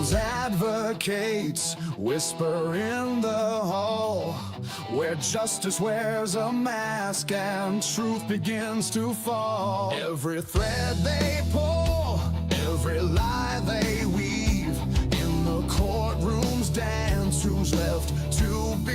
devil's advocates whisper in the hall, where justice wears a mask and truth begins to fall. Every thread they pull, every lie they weave, in the courtroom's dance, who's left to believe?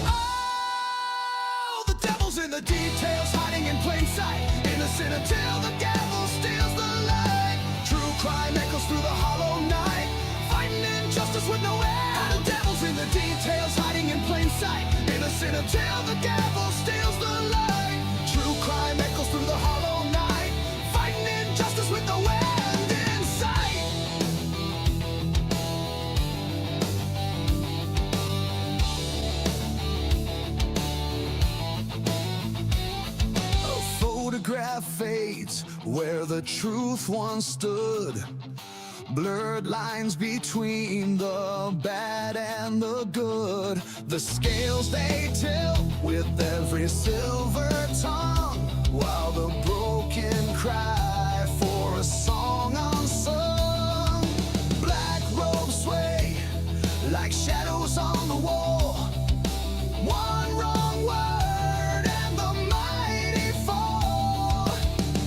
Oh, the devil's in the details, hiding in plain sight, innocent until the gavel steals the light. True crime echoes through the hollow night, fighting injustice with no end. The devil's in the details, hiding in plain sight, innocent until the gavel steals the light. True crime echoes through the hollow night, fighting injustice with no end in sight. A photograph fades where the truth once stood. Blurred lines between the bad and the good. The scales they tilt with every silver tongue, while the broken cry for a song unsung. Black robes sway like shadows on the wall. One wrong word and the mighty fall.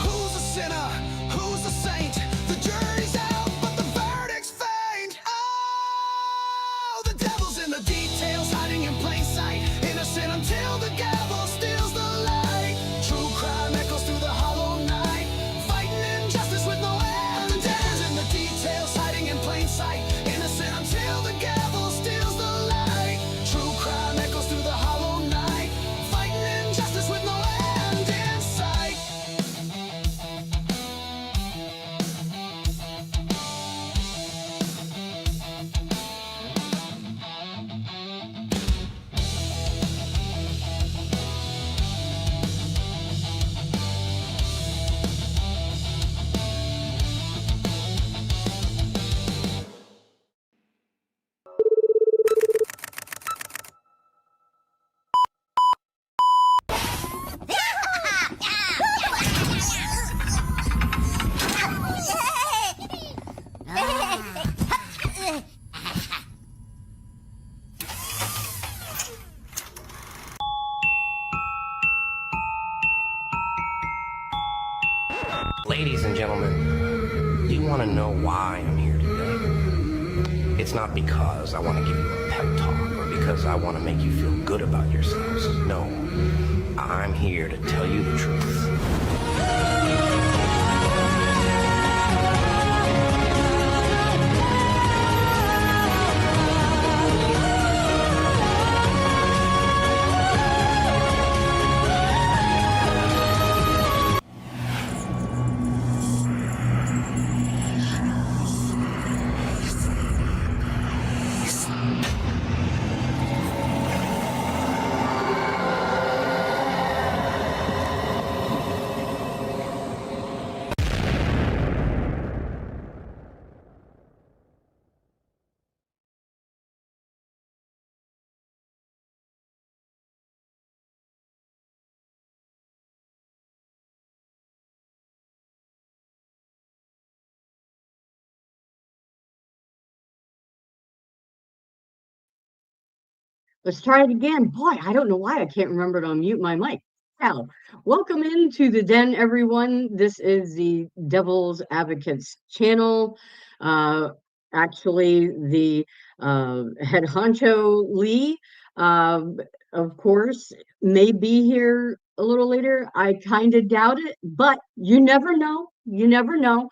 Who's a sinner? Who's a saint? The jury's out, but the verdict's faint. Oh, the devil's in the details, hiding in plain sight, innocent until the gavel steals the light. True crime echoes through the hollow night, fighting injustice with no end. The devil's in the details, hiding in plain sight, innocent until the gavel steals the light. True crime echoes through the hollow night, fighting injustice with no end in sight. Ladies and gentlemen, do you want to know why I'm here today? It's not because I want to give you a pep talk or because I want to make you feel good about yourselves. No, I'm here to tell you the truth. Let's try it again. Boy, I don't know why I can't remember to unmute my mic. Now, welcome into the den, everyone. This is the Devil's Advocates channel. Actually, the head honcho Lee, of course, may be here a little later. I kind of doubt it, but you never know. You never know.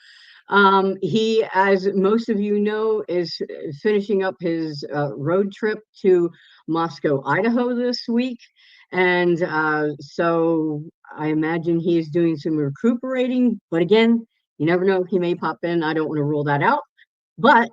He, as most of you know, is finishing up his road trip to Moscow, Idaho this week. And so I imagine he is doing some recuperating. But again, you never know. He may pop in. I don't want to rule that out. But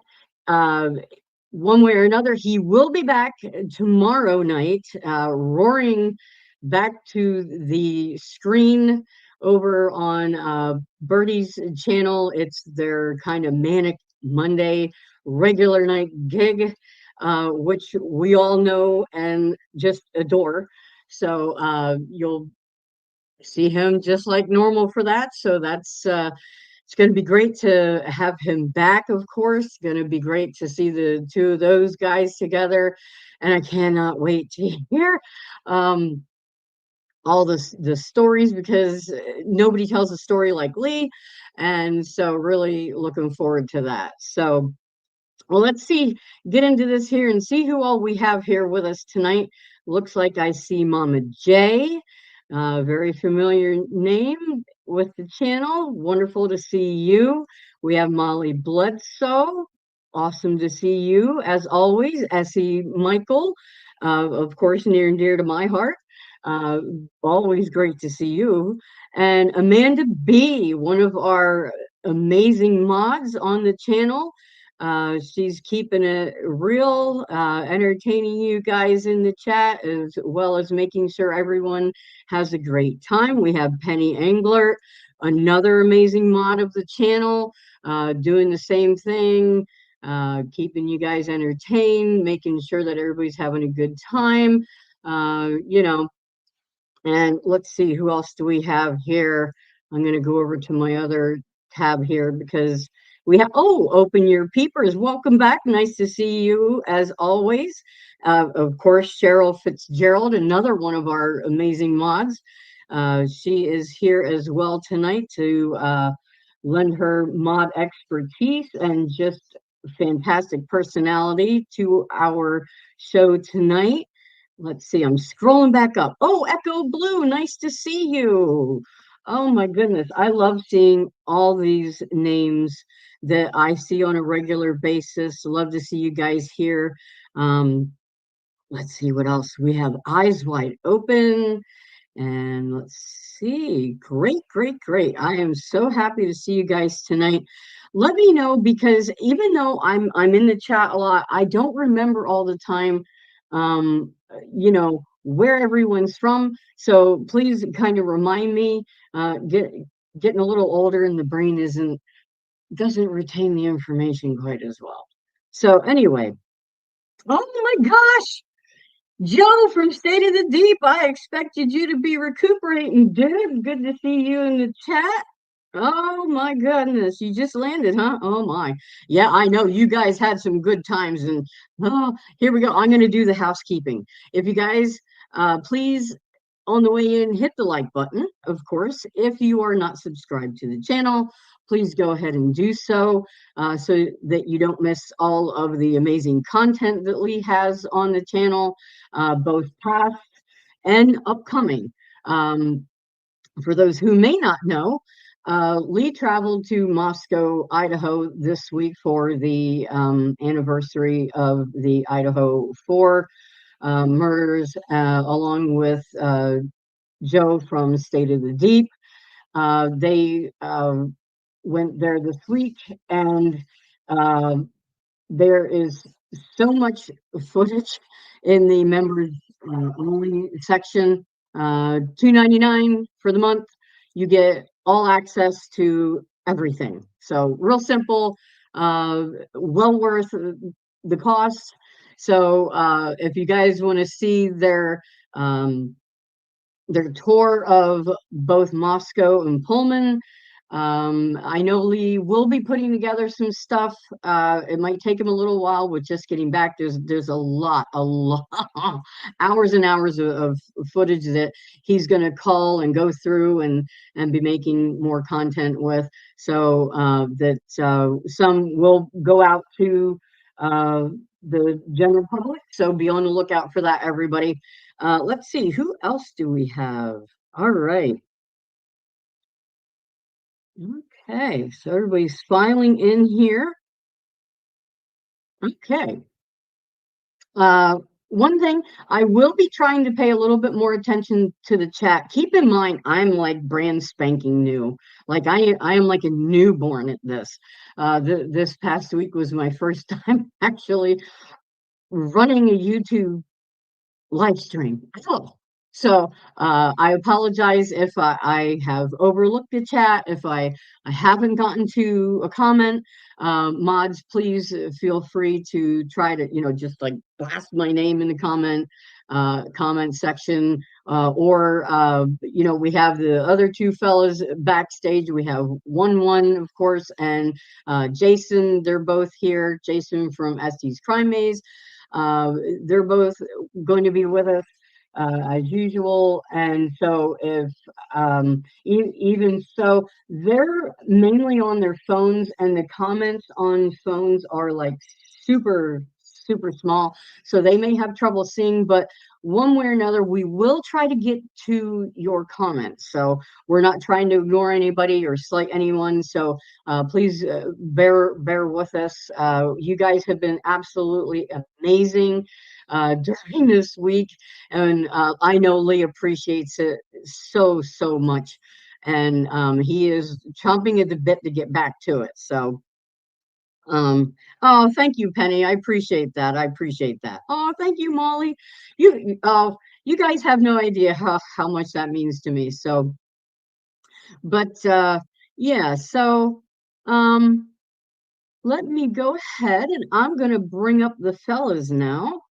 one way or another, he will be back tomorrow night, roaring back to the screen over on Birdie's channel. It's their kind of manic Monday regular night gig, which we all know and just adore. So you'll see him just like normal for that. So that's It's going to be great to have him back, of course. Going to be great to see the two of those guys together. And I cannot wait to hear all the stories, because nobody tells a story like Lee. And so really looking forward to that. So, well, let's get into this here and see who all we have here with us tonight. Looks like I see Mama J, very familiar name with the channel. Wonderful to see you. We have Molly Bledsoe. Awesome to see you, as always. Essie Michael, of course, near and dear to my heart. Uh, Always great to see you. And Amanda B, one of our amazing mods on the channel. She's keeping it real, entertaining you guys in the chat, as well as making sure everyone has a great time. We have Penny Angler, another amazing mod of the channel, doing the same thing, keeping you guys entertained, making sure that everybody's having a good time. You know, and let's see, who else do we have here? I'm going to go over to my other tab here, because we have, Open Your Peepers. Welcome back. Nice to see you, as always. Of course, Cheryl Fitzgerald, another one of our amazing mods. She is here as well tonight to lend her mod expertise and just fantastic personality to our show tonight. Let's see, I'm scrolling back up. Oh, Echo Blue, nice to see you. Oh my goodness, I love seeing all these names that I see on a regular basis. Love to see you guys here. Let's see what else. We have Eyes Wide Open. And let's see. Great, great, great. I am so happy to see you guys tonight. Let me know, because even though I'm in the chat a lot, I don't remember all the time where everyone's from. So please kind of remind me. Getting a little older and the brain doesn't retain the information quite as well. So anyway, oh my gosh, Joe from State of the Deep, I expected you to be recuperating, dude. Good to see you in the chat. Oh my goodness, you just landed, huh? Oh my. Yeah, I know you guys had some good times, and here we go. I'm going to do the housekeeping. If you guys please, on the way in, hit the like button, of course. If you are not subscribed to the channel, please go ahead and do so, so that you don't miss all of the amazing content that Lee has on the channel, both past and upcoming. For those who may not know, Lee traveled to Moscow, Idaho this week for the anniversary of the Idaho 4 murders, along with Joe from State of the Deep. They went there this week, and there is so much footage in the members only section. $2.99 for the month. You get all access to everything. So real simple, well worth the cost. So if you guys want to see their tour of both Moscow and Pullman, I know Lee will be putting together some stuff. It might take him a little while with just getting back. There's a lot hours and hours of footage that he's going to call and go through and be making more content with. So that some will go out to the general public. So be on the lookout for that, everybody. Let's see, who else do we have? All right. Okay, so everybody's filing in here. Okay. One thing, I will be trying to pay a little bit more attention to the chat. Keep in mind, I'm like brand spanking new. Like I am like a newborn at this. This past week was my first time actually running a YouTube live stream at all. So I apologize if I have overlooked the chat, if I haven't gotten to a comment. Mods, please feel free to try to, just like blast my name in the comment section, we have the other two fellas backstage. We have one, of course, and Jason. They're both here. Jason from Estes Crime Maze. They're both going to be with us as usual. And so if even so, they're mainly on their phones, and the comments on phones are like super, super small. So they may have trouble seeing, but one way or another, we will try to get to your comments. So we're not trying to ignore anybody or slight anyone. So please bear with us. You guys have been absolutely amazing during this week, and I know Lee appreciates it so much, and he is chomping at the bit to get back to it. So oh, thank you, Penny. I appreciate that. Oh, thank you, Molly. You guys have no idea how much that means to me. So, but yeah, so let me go ahead, and I'm gonna bring up the fellas now.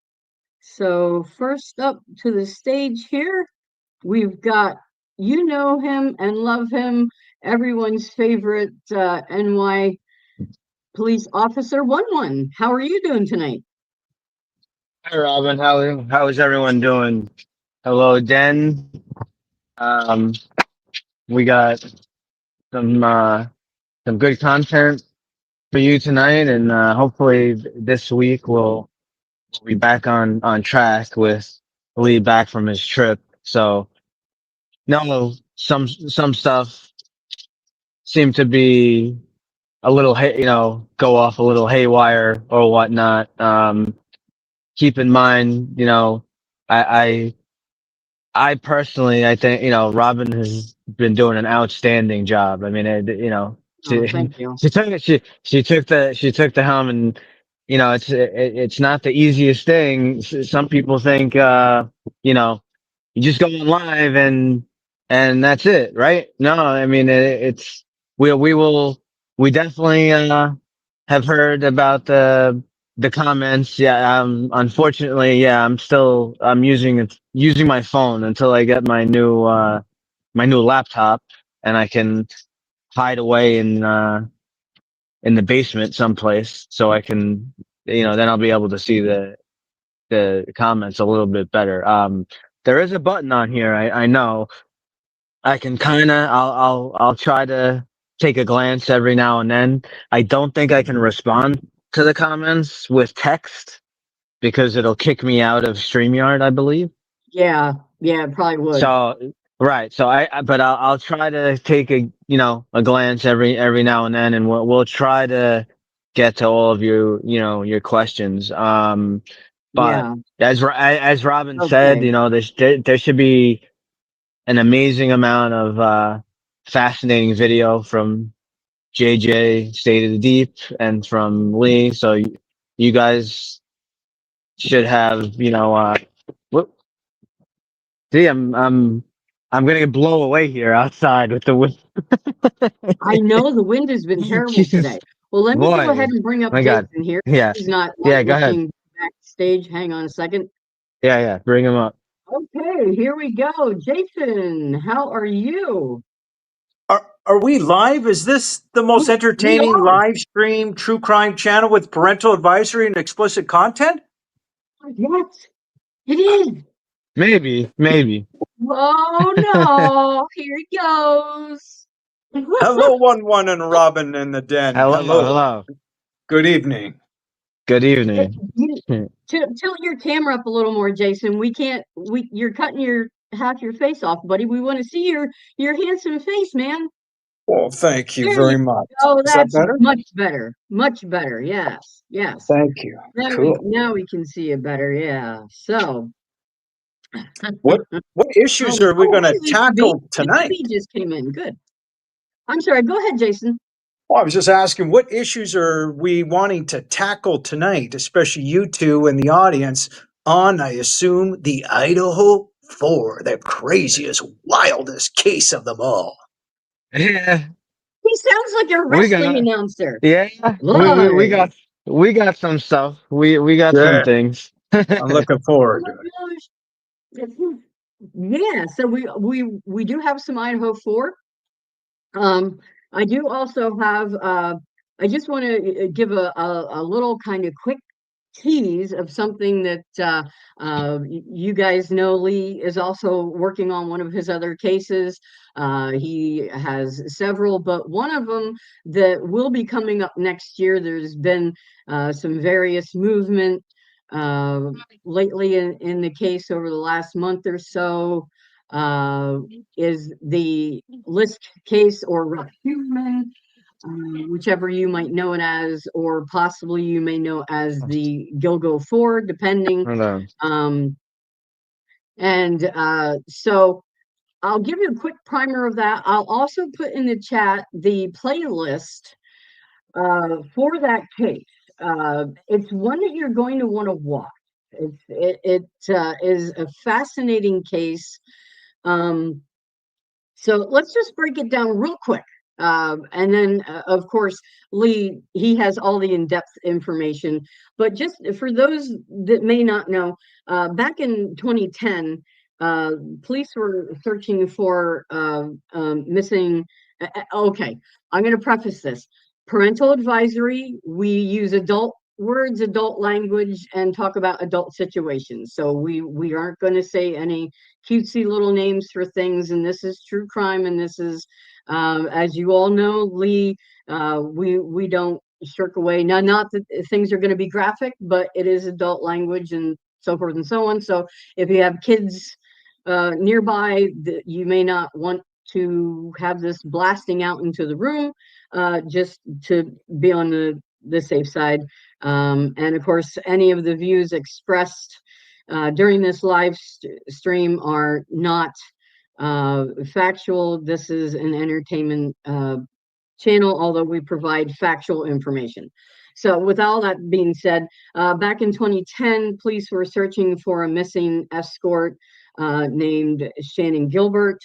So first up to the stage here, we've got, you know him and love him, everyone's favorite NY police officer, One. How are you doing tonight? Hi, Robin. How is everyone doing? Hello, Den. Um, we got some good content for you tonight, and hopefully this week we'll be back on track with Lee back from his trip. So no, some stuff seemed to be a little go off a little haywire or whatnot. Keep in mind, I I personally, I think, Robin has been doing an outstanding job. I mean, Oh, she, thank you. she took the helm, and, it's not the easiest thing. Some people think, you just go on live and that's it, right? No, I mean, we definitely, have heard about the comments. Yeah. Unfortunately, yeah, I'm using my phone until I get my new laptop, and I can hide away in the basement someplace, so I can, then I'll be able to see the comments a little bit better. There is a button on here. I know I can I'll try to take a glance every now and then. I don't think I can respond to the comments with text because it'll kick me out of StreamYard, I believe. Yeah, it probably would. So, right. So but I'll try to take a glance every now and then, and we'll try to get to all of your questions. But Yeah. as Robin said, Okay. there should be an amazing amount of fascinating video from JJ, State of the Deep, and from Lee. So you guys should have, what? See, I'm gonna blow away here outside with the wind. I know the wind has been terrible today. Jesus, Well, let me go ahead boy, and bring up my God. Jason here. Yeah, He's not yeah. Go ahead. looking backstage. Hang on a second. Yeah. Bring him up. Okay, here we go. Jason, how are you? Are we live? Is this the most We entertaining are. live stream true crime channel with parental advisory and explicit content? Yes, it is. Maybe. Oh no, here it goes. Hello, One and Robin in the den. Hello. Hello. Good evening. Good evening. Tilt your camera up a little more, Jason. You're cutting your half your face off, buddy. We want to see your handsome face, man. Well, thank you There you very much. go. Is that That's better? much better. Much better. Yes. Thank you. Cool. Now we can see it better. Yeah. So What issues are we going to hey, tackle Mr. tonight? B just came in. Good. I'm sorry. Go ahead, Jason. Well, I was just asking, what issues are we wanting to tackle tonight, especially you two and the audience, on, I assume, the Idaho 4, the craziest, wildest case of them all? Yeah, He sounds like a we wrestling got. announcer. Yeah, we Live. got some stuff. We got some Good. things. I'm looking forward to Oh it. my gosh. Yeah, so we do have some Idaho 4. I do also have I just want to give a little kind of quick tease of something that you guys know. Lee is also working on one of his other cases. He has several, but one of them that will be coming up next year. There's been some various movement lately in the case over the last month or so. Is the list case or Heuermann, whichever you might know it as, or possibly you may know as the Gilgo 4, depending. Hold on. So I'll give you a quick primer of that. I'll also put in the chat the playlist for that case. It's one that you're going to want to watch. It is a fascinating case. So let's just break it down real quick. And then, of course, Lee, he has all the in-depth information. But just for those that may not know, back in 2010, police were searching for missing. Okay, I'm going to preface this. Parental advisory, we use adult words, adult language, and talk about adult situations. So we aren't going to say any cutesy little names for things, and this is true crime, and this is as you all know, Lee, we don't shirk away. Now, not that things are going to be graphic, but it is adult language and so forth and so on. So if you have kids nearby, you may not want to have this blasting out into the room, just to be on the safe side. And of course, any of the views expressed during this live stream are not factual. This is an entertainment channel, although we provide factual information. So with all that being said, back in 2010, police were searching for a missing escort named Shannon Gilbert.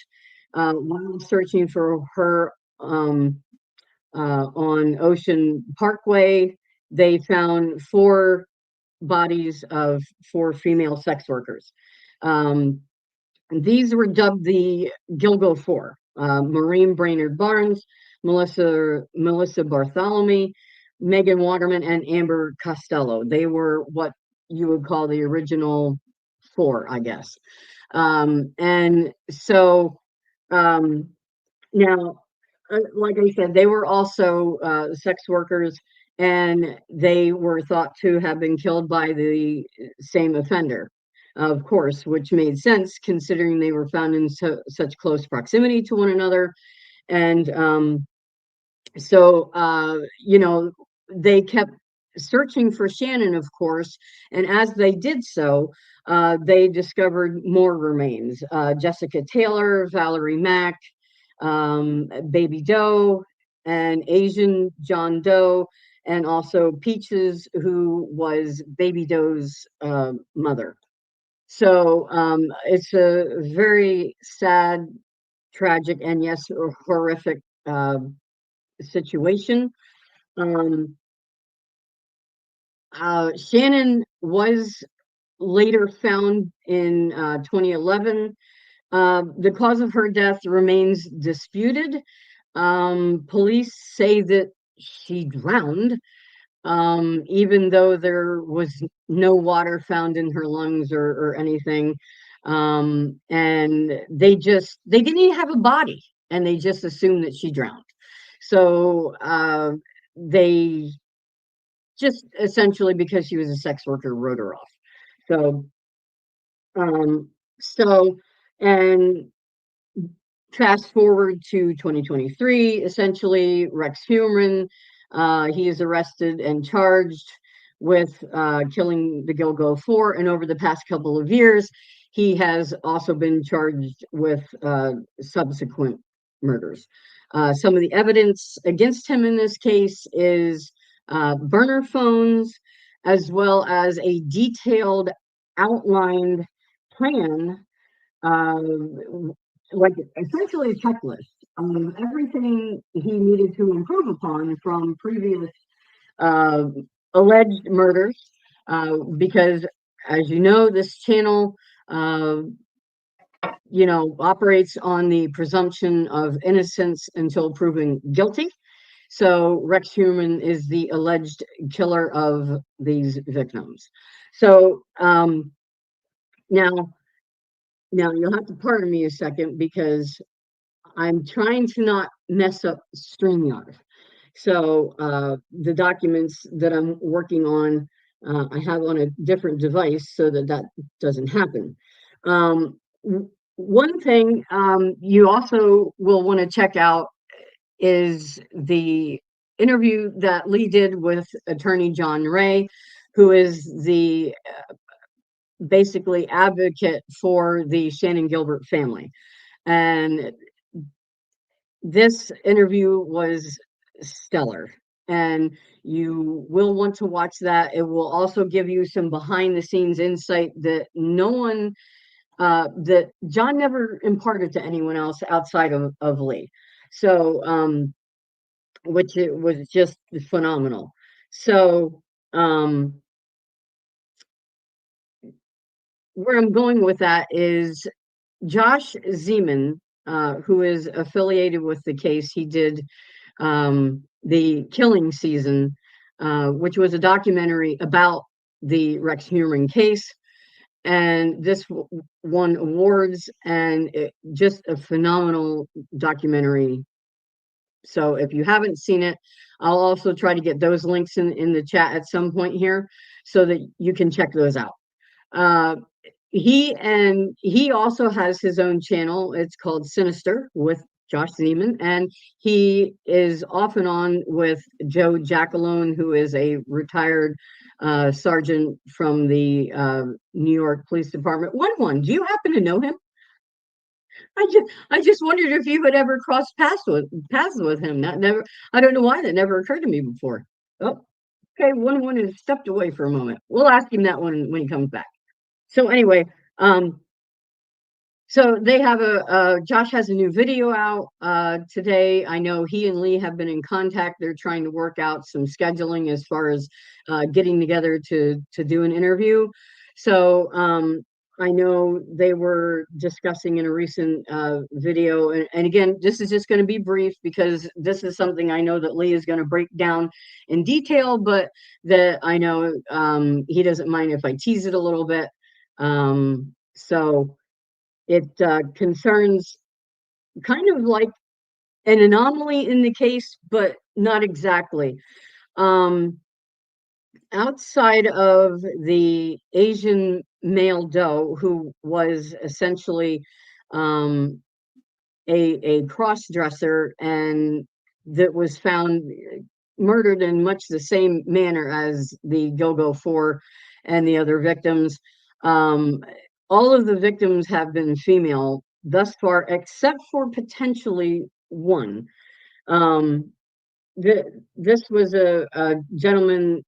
While searching for her on Ocean Parkway, they found 4 bodies of 4 female sex workers. These were dubbed the Gilgo 4. Maureen Brainerd Barnes, Melissa Bartholomew, Megan Waterman, and Amber Costello. They were what you would call the original 4, I guess. And so now, like I said, they were also sex workers, and they were thought to have been killed by the same offender, of course, which made sense considering they were found in such close proximity to one another. And you know, they kept searching for Shannon, of course, and as they did so, they discovered more remains. Jessica Taylor, Valerie Mack, Baby Doe, and Asian John Doe, and also Peaches, who was Baby Doe's mother. So it's a very sad, tragic, and yes, horrific situation. Shannon was later found in 2011. The cause of her death remains disputed. Police say that she drowned, even though there was no water found in her lungs or anything. And they didn't even have a body, and they just assumed that she drowned. So they just essentially, because she was a sex worker, wrote her off. So and fast forward to 2023, essentially, Rex Heuermann, he is arrested and charged with killing the Gilgo 4, and over the past couple of years, he has also been charged with subsequent murders. Some of the evidence against him in this case is burner phones, as well as a detailed outlined plan, like essentially a checklist of everything he needed to improve upon from previous alleged murders, because as you know, this channel you know, operates on the presumption of innocence until proven guilty. So Rex Heuermann is the alleged killer of these victims. So now you'll have to pardon me a second because I'm trying to not mess up StreamYard. So the documents that I'm working on, I have on a different device so that that doesn't happen. One thing you also will want to check out is the interview that Lee did with attorney John Ray, who is the basically advocate for the Shannon Gilbert family. And this interview was stellar, and you will want to watch that. It will also give you some behind the scenes insight that no one that John never imparted to anyone else outside of Lee. So which it was just phenomenal. So where I'm going with that is Josh Zeman, who is affiliated with the case. He did the Killing Season, which was a documentary about the Rex Heuermann case. And this won awards, and just a phenomenal documentary. So if you haven't seen it, I'll also try to get those links in the chat at some point here so that you can check those out. He also has his own channel. It's called Sinister with Josh Zeman, and he is off and on with Joe Jackalone, who is a retired sergeant from the New York Police Department. One, do you happen to know him? I just wondered if you had ever crossed paths with him. That never. I don't know why that never occurred to me before. Oh, okay. One has stepped away for a moment. We'll ask him that one when he comes back. So anyway, so they have Josh has a new video out today. I know he and Lee have been in contact. They're trying to work out some scheduling as far as getting together to do an interview. So I know they were discussing in a recent video, and again, this is just going to be brief because this is something I know that Lee is going to break down in detail, but that I know he doesn't mind if I tease it a little bit. So it concerns kind of like an anomaly in the case, but not exactly. Outside of the Asian male doe, who was essentially a cross-dresser and that was found murdered in much the same manner as the Gilgo 4 and the other victims. All of the victims have been female thus far, except for potentially one. This was a gentleman.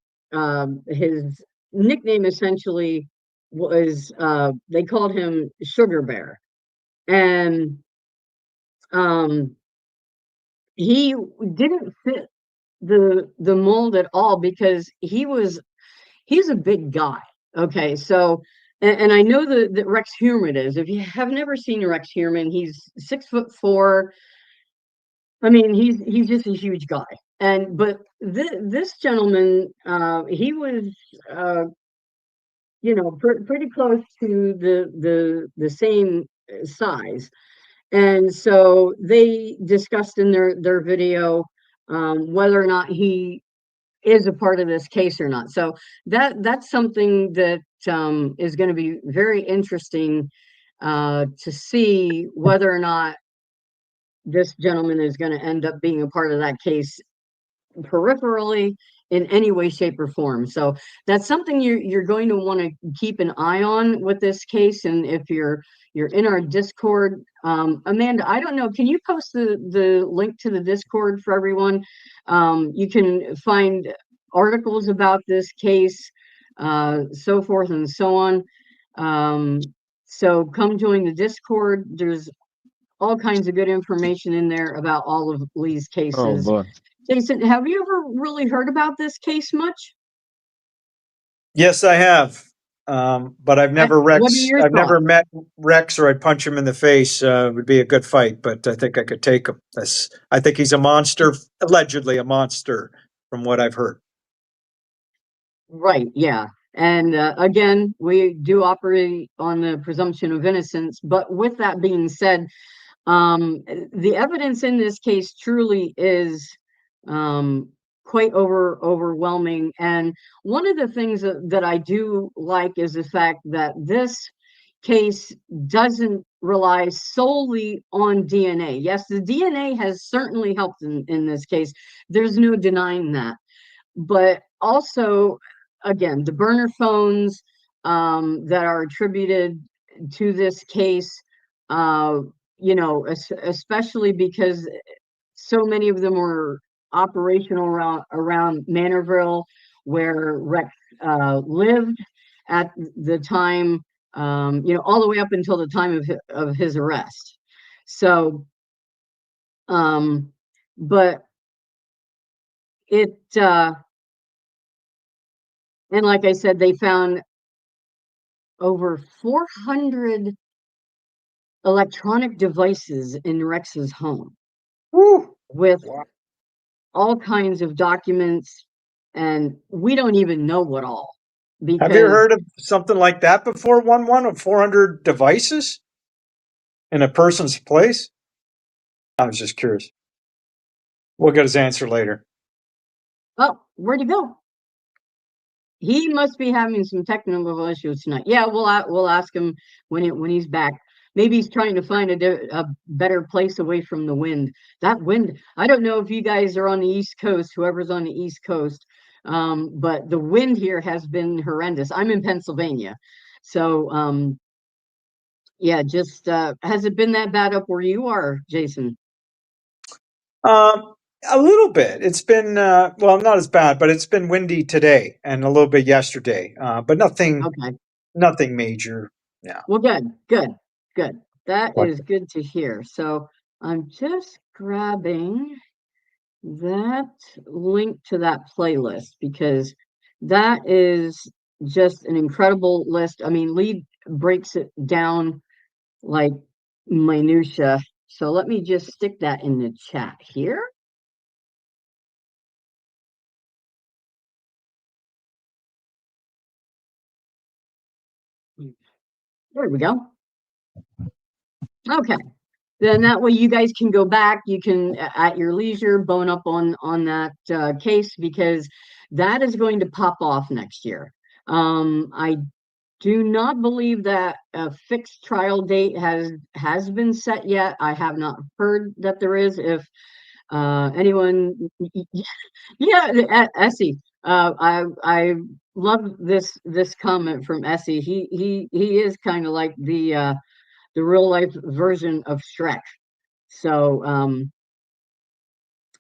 His nickname essentially was they called him Sugar Bear, and he didn't fit the mold at all because he's a big guy. Okay, so and I know that Rex Heuermann is. If you have never seen Rex Heuermann, he's 6'4". I mean, he's just a huge guy. And but this gentleman, he was you know, pretty close to the same size. And so they discussed in their video whether or not he is a part of this case or not. So that's something that is going to be very interesting to see whether or not this gentleman is going to end up being a part of that case peripherally in any way, shape, or form. So that's something you're going to want to keep an eye on with this case. And if you're in our Discord, Amanda, I don't know, can you post the link to the Discord for everyone? You can find articles about this case, so forth and so on. So come join the Discord. There's all kinds of good information in there about all of Lee's cases. Oh boy. Jason, have you ever really heard about this case much? Yes, I have. But I've never What are your thoughts? met Rex, or I'd punch him in the face. It would be a good fight, but I think I could take him. I think he's a monster, allegedly a monster, from what I've heard. Right, yeah. And again, we do operate on the presumption of innocence. But with that being said, the evidence in this case truly is quite overwhelming. And one of the things that I do like is the fact that this case doesn't rely solely on DNA. Yes, the DNA has certainly helped in this case. There's no denying that. But also, again, the burner phones that are attributed to this case, you know, especially because so many of them were operational around Manorville, where Rex lived at the time, you know, all the way up until the time of his arrest. So, but it, and like I said, they found over 400 electronic devices in Rex's home Woo! with Wow. all kinds of documents, and we don't even know what all. Have you Because, heard of something like that before? One of 400 devices in a person's place? I was just curious. We'll get his answer later. oh, where'd he go? He must be having some technical issues tonight. Yeah, we'll ask him when he's back. Maybe he's trying to find a better place away from the wind. That wind, I don't know if you guys are on the East Coast, whoever's on the East Coast, but the wind here has been horrendous. I'm in Pennsylvania. So, yeah, just has it been that bad up where you are, Jason? A little bit. It's been well, not as bad, but it's been windy today and a little bit yesterday. But nothing Okay. major. Yeah. Well, good. That What? is good to hear. So I'm just grabbing that link to that playlist because that is just an incredible list. I mean, Lee breaks it down like minutia. So let me just stick that in the chat here. There we go. Okay. Then that way you guys can go back. You can, at your leisure, bone up on that case because that is going to pop off next year. I do not believe that a fixed trial date has been set yet. I have not heard that there is. If anyone, yeah, Essie. I love this comment from Essie. He is kind of like the real life version of Shrek. So,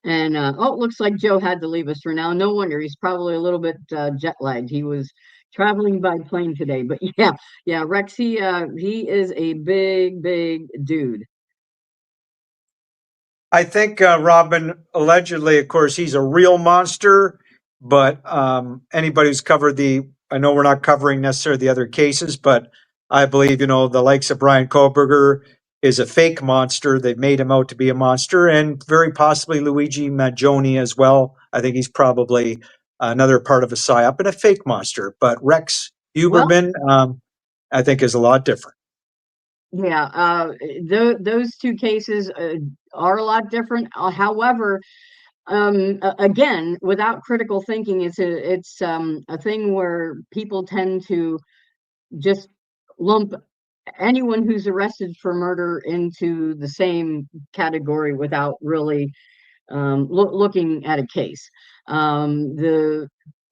and oh, it looks like Joe had to leave us for now. No wonder he's probably a little bit jet lagged. He was traveling by plane today. But yeah, Rex, he is a big dude. I think Robin, allegedly, of course, he's a real monster. But anybody who's covered I know we're not covering necessarily the other cases, but I believe the likes of Brian Koberger is a fake monster. They've made him out to be a monster, and very possibly Luigi Maggioni as well. I think he's probably another part of a psyop and a fake monster. But Rex Well, Huberman, I think, is a lot different. yeah, those two cases are a lot different. However, again, without critical thinking, it's a thing where people tend to just lump anyone who's arrested for murder into the same category without really looking at a case.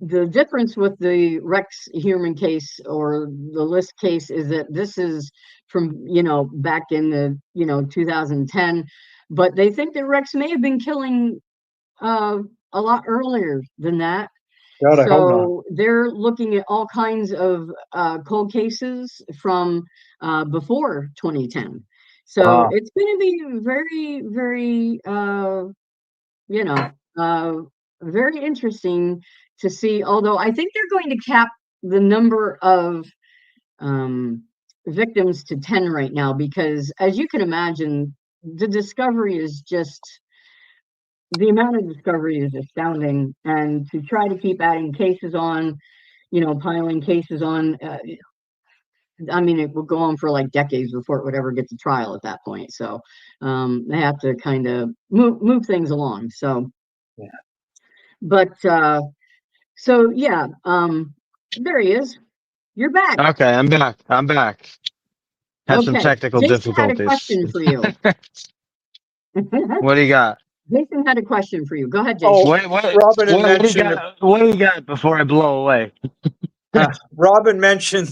The difference with the Rex Heuermann case or the List case is that this is from back in the 2010, but they think that Rex may have been killing a lot earlier than that. God, I hope not. So they're looking at all kinds of cold cases from before 2010. So Wow. it's going to be very, very interesting to see. Although I think they're going to cap the number of victims to 10 right now, because as you can imagine, the discovery is just, the amount of discovery is astounding. And to try to keep adding cases on, piling cases on, I mean, it will go on for like decades before it would ever get to trial at that point. So they have to kind of move things along. So, Yeah. but so yeah, there he is. You're back. Okay, I'm back. I'm back. Had some Okay, technical Jason had a difficulties. question for you. What do you got? Jason had a question for you. Go ahead, Jason. Oh, What what Robin had what do you mentioned got? What do you got before I blow away? Robin mentioned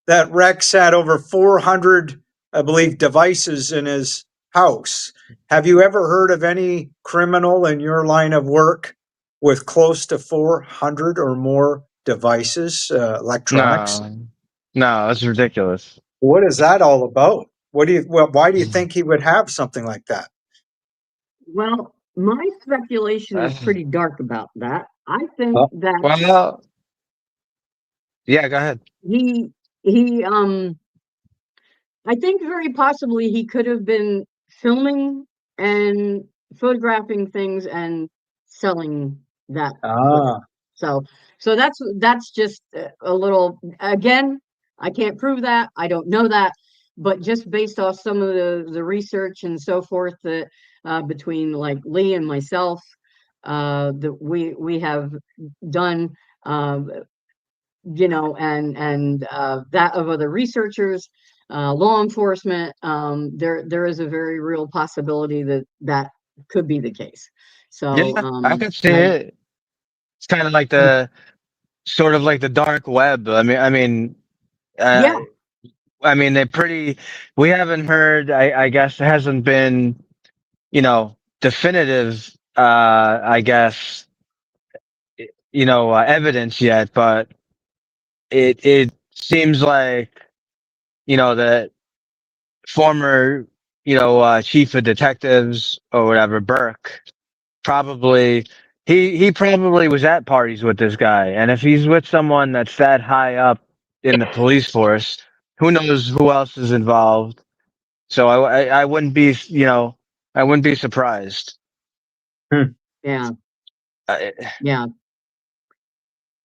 that Rex had over 400, I believe, devices in his house. Have you ever heard of any criminal in your line of work with close to 400 or more devices, electronics? No, no, that's ridiculous. What is that all about? Why do you think he would have something like that? Well, my speculation is Uh, pretty dark about that. I think Oh, that well, yeah, go ahead. he he I think very possibly he could have been filming and photographing things and selling that footage. ah, So that's just a little, again, I can't prove that. I don't know that, but just based off some of the research and so forth that between like Lee and myself that we have done, and that of other researchers, law enforcement, there is a very real possibility that that could be the case. So Yeah, I could see I it. It's kind of like the sort of like the dark web. Uh, yeah, I mean, they pretty. We haven't heard. I guess it hasn't been, definitive. I guess evidence yet, but it seems like that former chief of detectives or whatever Burke probably he probably was at parties with this guy, and if he's with someone that's that high up in the police force, who knows who else is involved. So I wouldn't be I wouldn't be surprised. hmm. yeah, Uh, yeah.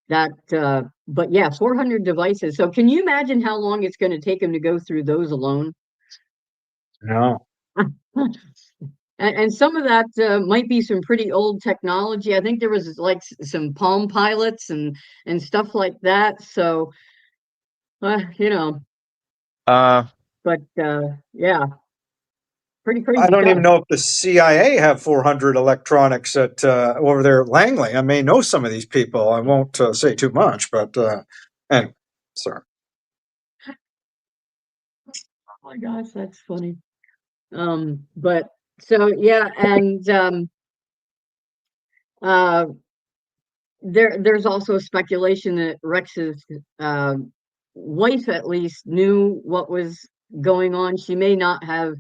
That, but yeah, 400 devices. So can you imagine how long it's going to take him to go through those alone? No. And some of that might be some pretty old technology. I think there was like some Palm Pilots and stuff like that. So, uh, you know, uh, but yeah, pretty I crazy don't stuff. even know if the CIA have 400 electronics at over there at Langley. I may know some of these people. I won't say too much, but anyway, sorry. Oh my gosh, that's funny. But so yeah, and uh, there's also speculation that Rex's uh, wife at least knew what was going on. She may not have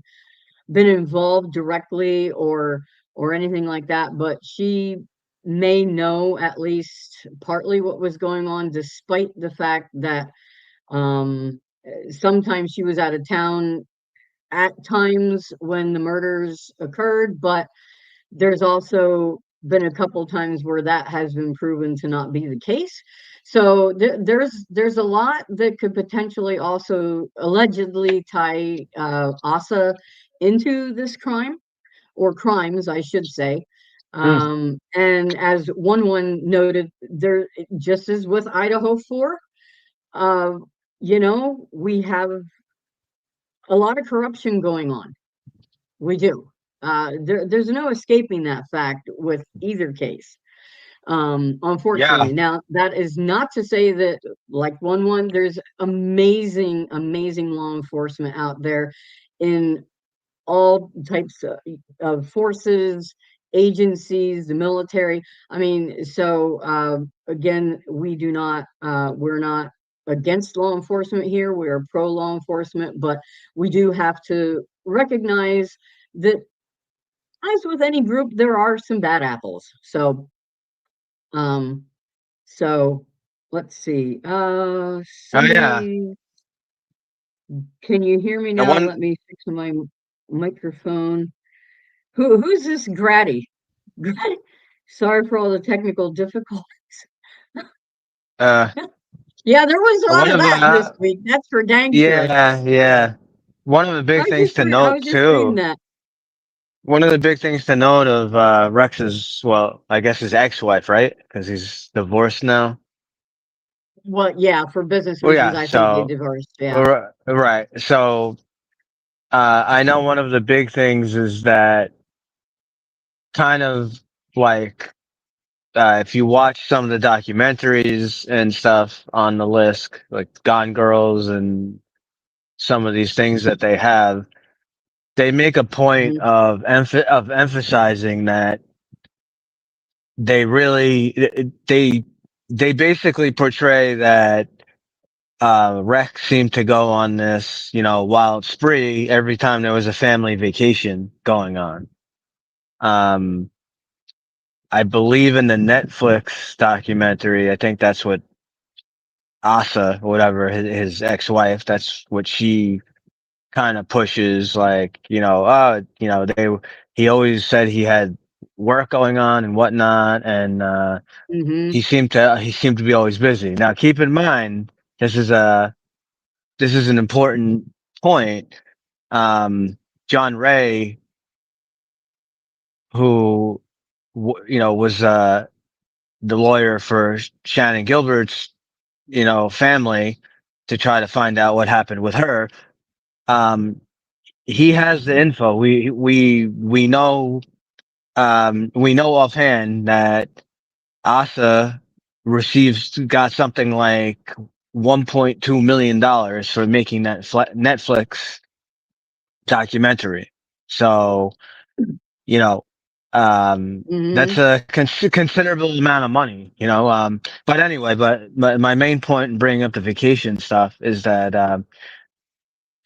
been involved directly or anything like that, but she may know at least partly what was going on, despite the fact that sometimes she was out of town at times when the murders occurred, but there's also been a couple times where that has been proven to not be the case. So there's a lot that could potentially also allegedly tie Asa into this crime, or crimes, I should say. Hmm. And as one noted, there, just as with Idaho 4, uh, we have a lot of corruption going on. We do. There's no escaping that fact with either case. yeah, Unfortunately. Now, that is not to say that, like there's amazing law enforcement out there in all types of forces, agencies, the military. I mean, so again, we're not against law enforcement here. We are pro law enforcement, but we do have to recognize that, as with any group, there are some bad apples. Um, so let's see. oh yeah, Somebody. Can you hear me And now? one, Let me fix my microphone. Who's this Gratty? Gratty? Sorry for all the technical difficulties. uh, Yeah, there was a lot one of of that this week. That's for dang sure. yeah. One of the big things to I note was just reading too. that. One of the big things to note of Rex's, well, I guess his ex-wife, right? Because he's divorced now. Well, yeah, for business Well, reasons, yeah. I think they So, divorced. Yeah. right. So, I know one of the big things is that kind of like if you watch some of the documentaries and stuff on the list, like Gone Girls and some of these things that they have, they make a point Hmm. of emphasizing that they really they basically portray that Rex seemed to go on this, wild spree every time there was a family vacation going on. Um, I believe in the Netflix documentary, I think that's what Asa, whatever, his ex-wife, that's what she kind of pushes, like, he always said he had work going on and whatnot, and Hmm. he seemed to be always busy. Now, keep in mind, this is an important point. John Ray, who was the lawyer for Shannon Gilbert's family to try to find out what happened with her. Um, he has the info. We know offhand that Asa got something like $1.2 million for making that Netflix documentary. So, you know, that's Hmm. a considerable amount of money, but anyway, but my main point in bringing up the vacation stuff is that,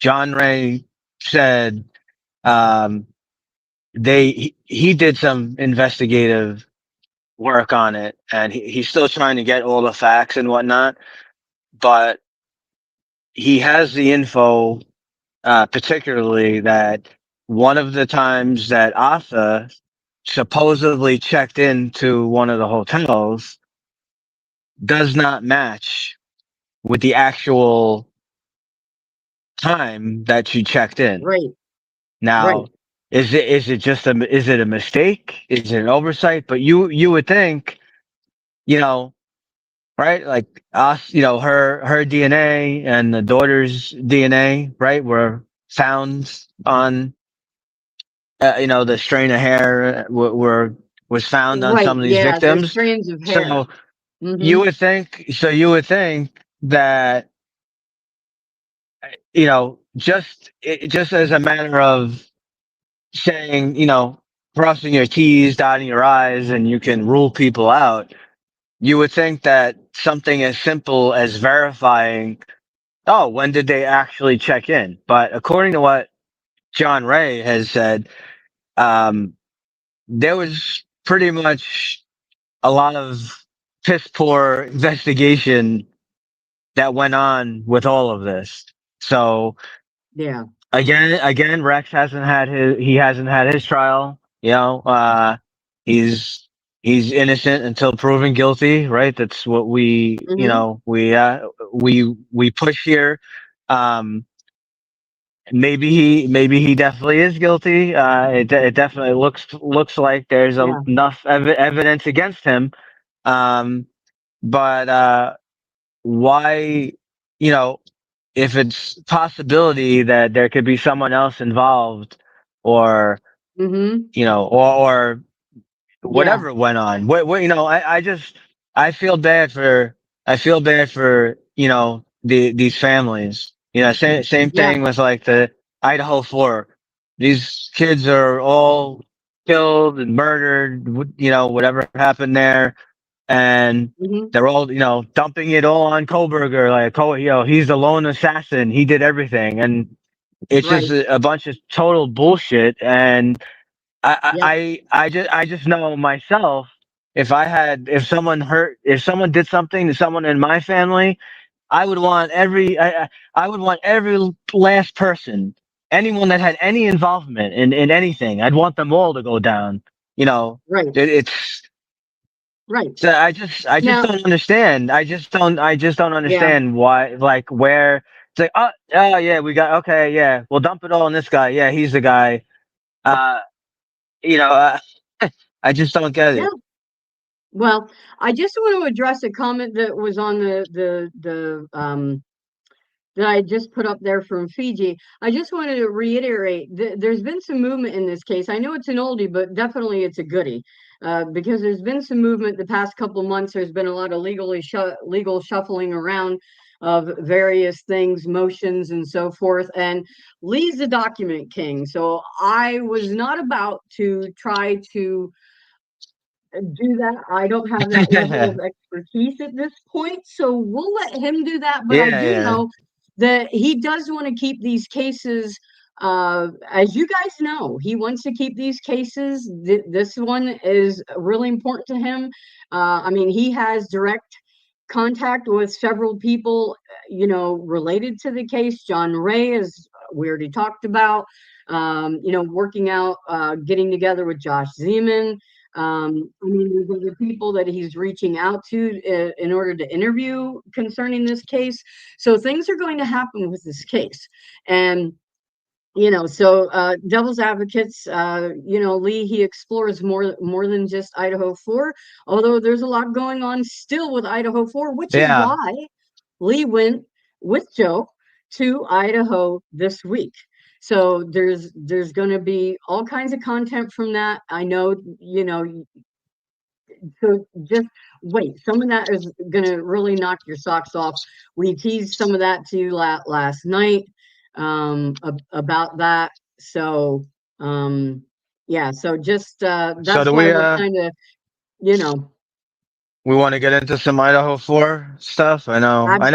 John Ray said, um, he did some investigative work on it, and he's still trying to get all the facts and whatnot, but he has the info, particularly that one of the times that Asa supposedly checked into one of the hotels does not match with the actual time that she checked in. Right. Now, Right. is it a mistake? Is it an oversight? But you would think, you know, right? Like us, her DNA and the daughter's DNA, right, were found on, the strain of hair was found on Right. some of these Yeah, the victims. strands of hair. So Hmm. you would think that, just as a matter of saying, crossing your T's, dotting your I's, and you can rule people out, you would think that something as simple as verifying, oh, when did they actually check in? But according to what John Ray has said, um, there was pretty much a lot of piss poor investigation that went on with all of this. So Yeah. again, Rex hasn't had his trial. He's innocent until proven guilty, right? That's what Hmm. we push here. Um, maybe he definitely is guilty. It definitely looks like there's Yeah. enough evidence against him. Um, but why, you know, if it's possibility that there could be someone else involved, or Hmm. or Yeah. whatever went on. I feel bad for these families. Same Yeah. thing with like the Idaho 4. These kids are all killed and murdered. Whatever happened there, and Hmm. they're all dumping it all on Koberger. Like, he's the lone assassin. He did everything, and it's just Right. a bunch of total bullshit. And Yep. I just know myself. If someone did something to someone in my family, I would want I would want every last person, anyone that had any involvement in anything. I'd want them all to go down. You know, Right, it's right. so I just Now, don't understand. I just don't yeah, understand why, like, where it's like, oh yeah, we got, okay, yeah, we'll dump it all on this guy. Yeah, he's the guy. Uh, you know, I just don't get yeah. it. Well, I just want to address a comment that was on the that I just put up there from Fiji. I just wanted to reiterate there's been some movement in this case. I know it's an oldie, but definitely it's a goodie. Because there's been some movement the past couple months. There's been a lot of legal shuffling around of various things, motions, and so forth. And Lee's the document king. So I was not about to try to do that. I don't have that level Yeah, of expertise at this point, so we'll let him do that. But I do yeah, know that he does want to keep these cases, as you guys know, he wants to keep these cases. This one is really important to him. I mean, he has direct contact with several people, related to the case. John Ray, as we already talked about, working out, getting together with Josh Zeman. I mean, there's other people that he's reaching out to in order to interview concerning this case. So things are going to happen with this case. And so devil's advocates, Lee, he explores more than just Idaho 4, although there's a lot going on still with Idaho 4, which is yeah. why Lee went with Joe to Idaho this week. So there's going to be all kinds of content from that. I know, so just wait. Some of that is going to really knock your socks off. We teased some of that to you last night, about that. So, yeah, so just So that's do why we're kind of, you know, we want to get into some Idaho 4 stuff? absolutely.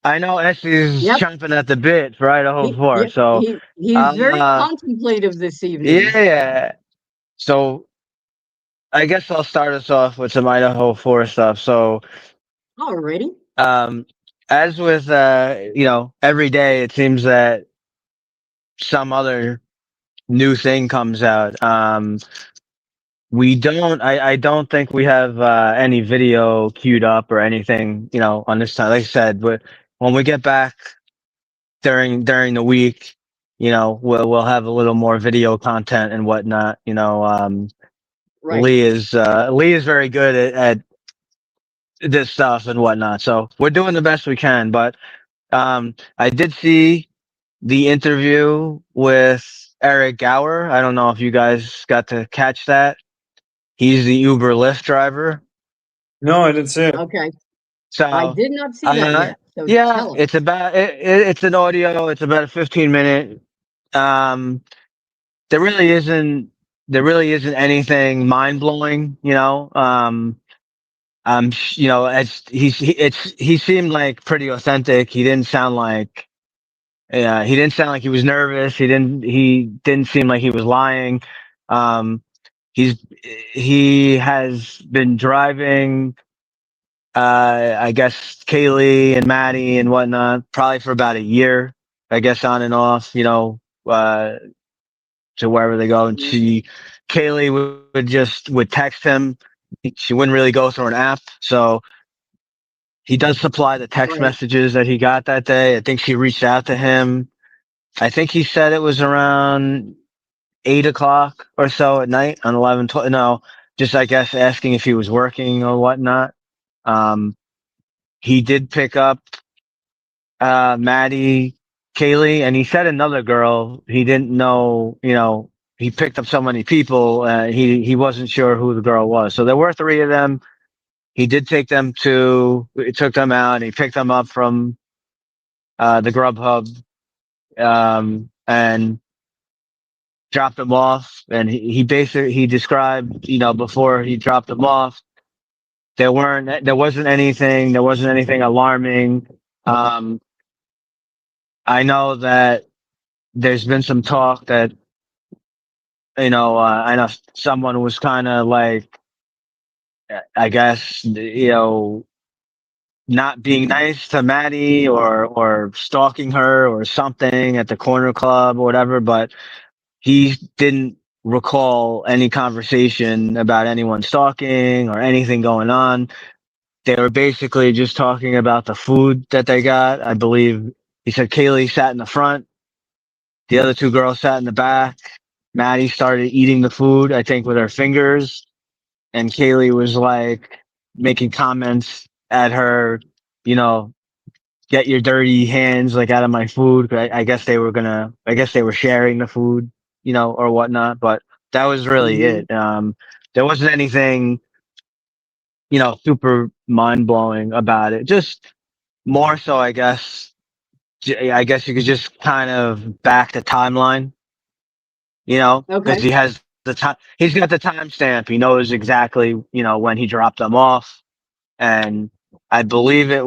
I know Essie's Yep. chomping at the bit for Idaho He, 4. yeah, So, he's very uh, contemplative this evening. yeah. So I guess I'll start us off with some Idaho 4 stuff. So, Alrighty. um, as with, every day, it seems that some other new thing comes out. I don't think we have, any video queued up or anything, on this time. Like I said, but when we get back during the week, we'll have a little more video content and whatnot. Right. Lee is very good at this stuff and whatnot. So we're doing the best we can. But I did see the interview with Eric Gower. I don't know if you guys got to catch that. He's the Uber Lyft driver. No, I didn't see it. Okay. I So, did not see that uh, yet. So yeah, tell us. it's an audio. It's about a 15-minute. Um, there really isn't anything mind blowing. He seemed like pretty authentic. He didn't sound like he was nervous. He didn't seem like he was lying. Um, he's he has been driving, I guess Kaylee and Maddie and whatnot, probably for about a year, I guess, on and off, to wherever they go. And Mhm. Kaylee would text him. She wouldn't really go through an app. So he does supply the text Right. messages that he got that day. I think she reached out to him. I think he said it was around 8 o'clock or so at night on 11, 12. No, just, I guess, asking if he was working or whatnot. Um, he did pick up, Maddie, Kaylee, and he said another girl. He didn't know, he picked up so many people. He wasn't sure who the girl was. So there were three of them. He did took them out and he picked them up from, the Grubhub, and dropped them off. And he described, before he dropped them off, there wasn't anything alarming. Um, I know that there's been some talk that, I know someone was kind of like, I guess, not being nice to Maddie or stalking her or something at the corner club or whatever, but he didn't recall any conversation about anyone stalking or anything going on. They were basically just talking about the food that they got. I believe he said Kaylee sat in the front. The other two girls sat in the back. Maddie started eating the food, I think, with her fingers. And Kaylee was like making comments at her, you know, get your dirty hands like out of my food. I guess I guess they were sharing the food, you know, or whatnot. But that was really Hmm. it. There wasn't anything, you know, super mind blowing about it. Just more so, I guess. I guess you could just kind of back the timeline, you know, because Okay. he has the time. He's got the timestamp. He knows exactly, you know, when he dropped them off, and I believe it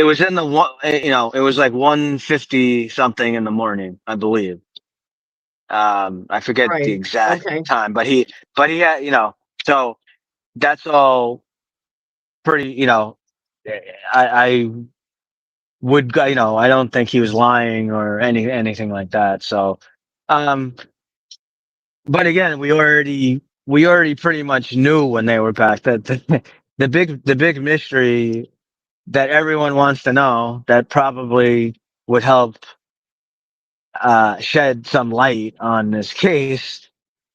was in the one, you know, it was like 1:50 something in the morning, I believe. I forget the Right. exact Okay. time, but he had, you know, so that's all pretty, you know, I would, you know, I don't think he was lying or anything like that. So, um, but again, we already pretty much knew when they were back that the big mystery that everyone wants to know that probably would help shed some light on this case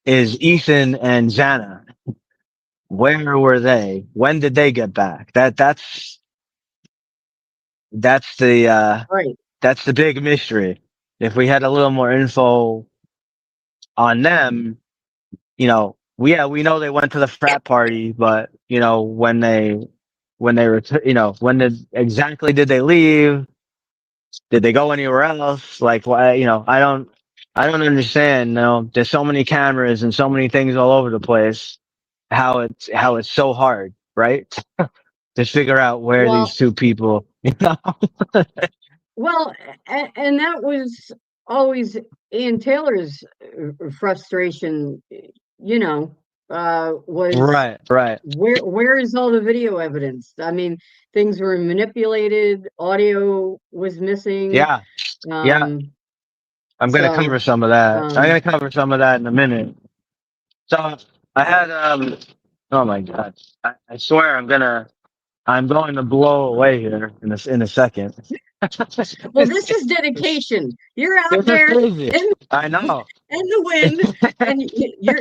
is Ethan and Xana. Where were they? When did they get back? That's the Right. that's the big mystery. If we had a little more info on them, you know, we know they went to the frat party, but you know when they were you know when did exactly did they leave? Did they go anywhere else? Like, why? You know, I don't understand. You know, there's so many cameras and so many things all over the place. How it's so hard, right? To figure out where Well, these two people, you know. well, and that was always Ian Taylor's frustration, you know, was Right, right. where is all the video evidence? I mean, things were manipulated, audio was missing. Yeah, yeah. Um, I'm gonna cover so, some of that. I'm um, gonna cover some of that in a minute. So I had oh my god. I swear I'm going to blow away here in a second. well, this this is dedication. You're out is there crazy. in I know. in the wind, and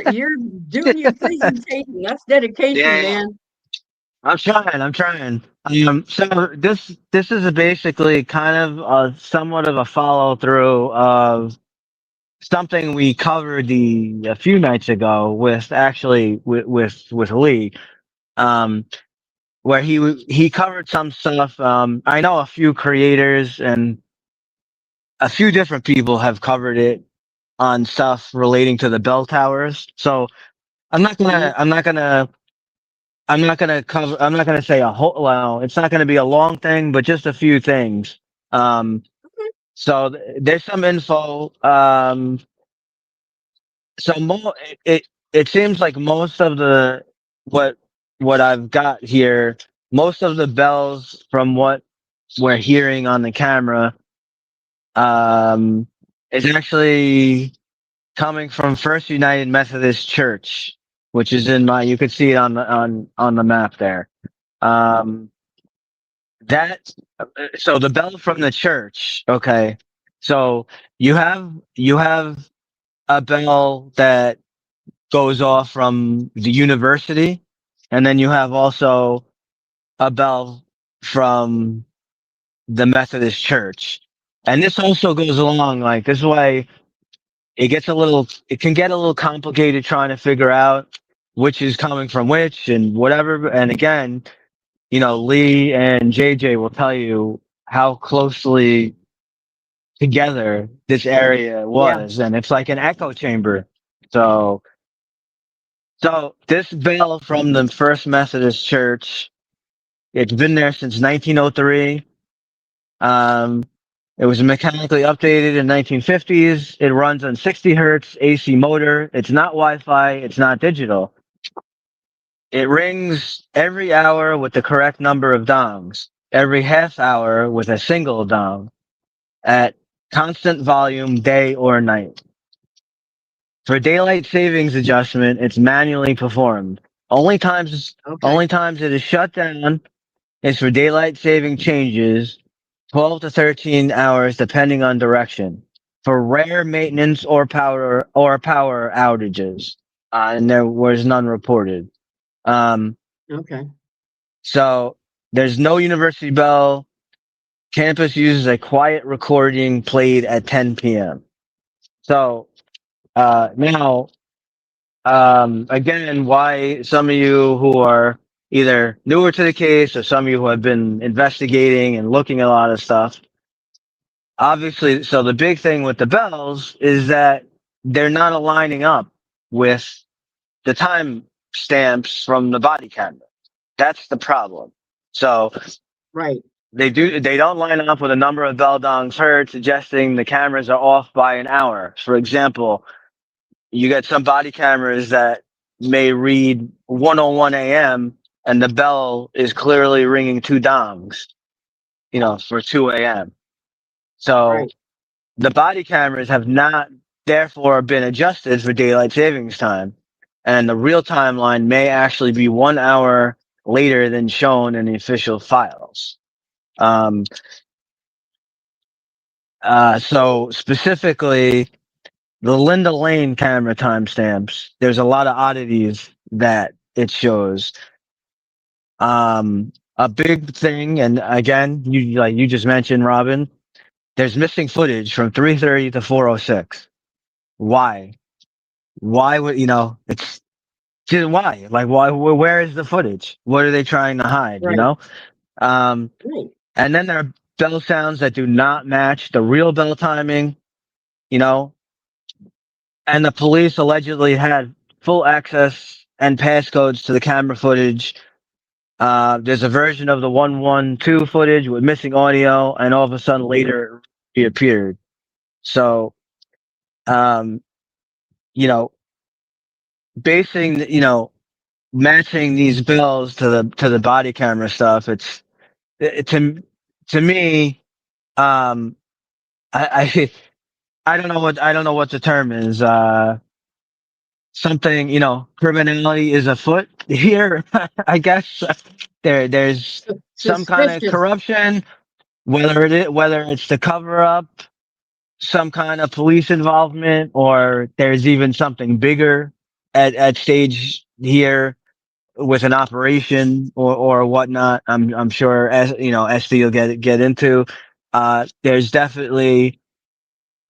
you're doing your presentation. That's dedication, Yeah, man. I'm trying. I'm trying. So this is basically kind of somewhat of a follow through of something we covered a few nights ago with actually with Lee. Um, where he covered some stuff. I know a few creators and a few different people have covered it on stuff relating to the bell towers. So I'm not Hmm. gonna I'm not gonna I'm not gonna say a whole well, it's not gonna be a long thing, but just a few things. Um so there's some info. So it seems like most of the what what I've got here, most of the bells from what we're hearing on the camera, um, is actually coming from First United Methodist Church, which is in my. You could see it on the map there. Um, that so the bell from the church. Okay, so you have a bell that goes off from the university, and then you have also a bell from the Methodist Church. And this also goes along like this is why it can get a little complicated trying to figure out which is coming from which and whatever. And again, you know, Lee and JJ will tell you how closely together this area Yeah. was, and it's like an echo chamber. So So this bell from the First Methodist Church, it's been there since 1903. Um, it was mechanically updated in 1950s. It runs on 60 hertz AC motor. It's not Wi-Fi. It's not digital. It rings every hour with the correct number of dongs, every half hour with a single dong, at constant volume, day or night. For daylight savings adjustment, it's manually performed. Only times, Okay. only times it is shut down is for daylight saving changes, 12 to 13 hours depending on direction. For rare maintenance or power outages, and there was none reported. Um, Okay. so there's no university bell. Campus uses a quiet recording played at 10 p.m. So now, again, why some of you who are either newer to the case or some of you who have been investigating and looking at a lot of stuff, obviously, so the big thing with the bells is that they're not aligning up with the time stamps from the body camera. That's the problem. So Right. they don't line up with a number of bell dongs heard, suggesting the cameras are off by an hour. For example, you get some body cameras that may read 1:01 a.m. and the bell is clearly ringing two dongs, for 2 a.m. So Right. the body cameras have not therefore been adjusted for daylight savings time. And the real timeline may actually be 1 hour later than shown in the official files. Um, so specifically, the Linda Lane camera timestamps, there's a lot of oddities that it shows. A big thing, and again, you just mentioned, Robin, there's missing footage from 3:30 to 4:06. Why? Why would it's just why? Like why? Where is the footage? What are they trying to hide? Right. Um, Right. and then there are bell sounds that do not match the real bell timing. You know, and the police allegedly had full access and passcodes to the camera footage. There's a version of the 112 footage with missing audio, and all of a sudden later it reappeared. So, um, you know, basing, matching these bills to the body camera stuff, to me, um, I I don't know what the term is. Something, criminality is afoot here. I guess there's some kind of Suspicious. corruption, whether it's the cover up, some kind of police involvement, or there's even something bigger at stage here with an operation or whatnot. I'm sure, as SD will get into. There's definitely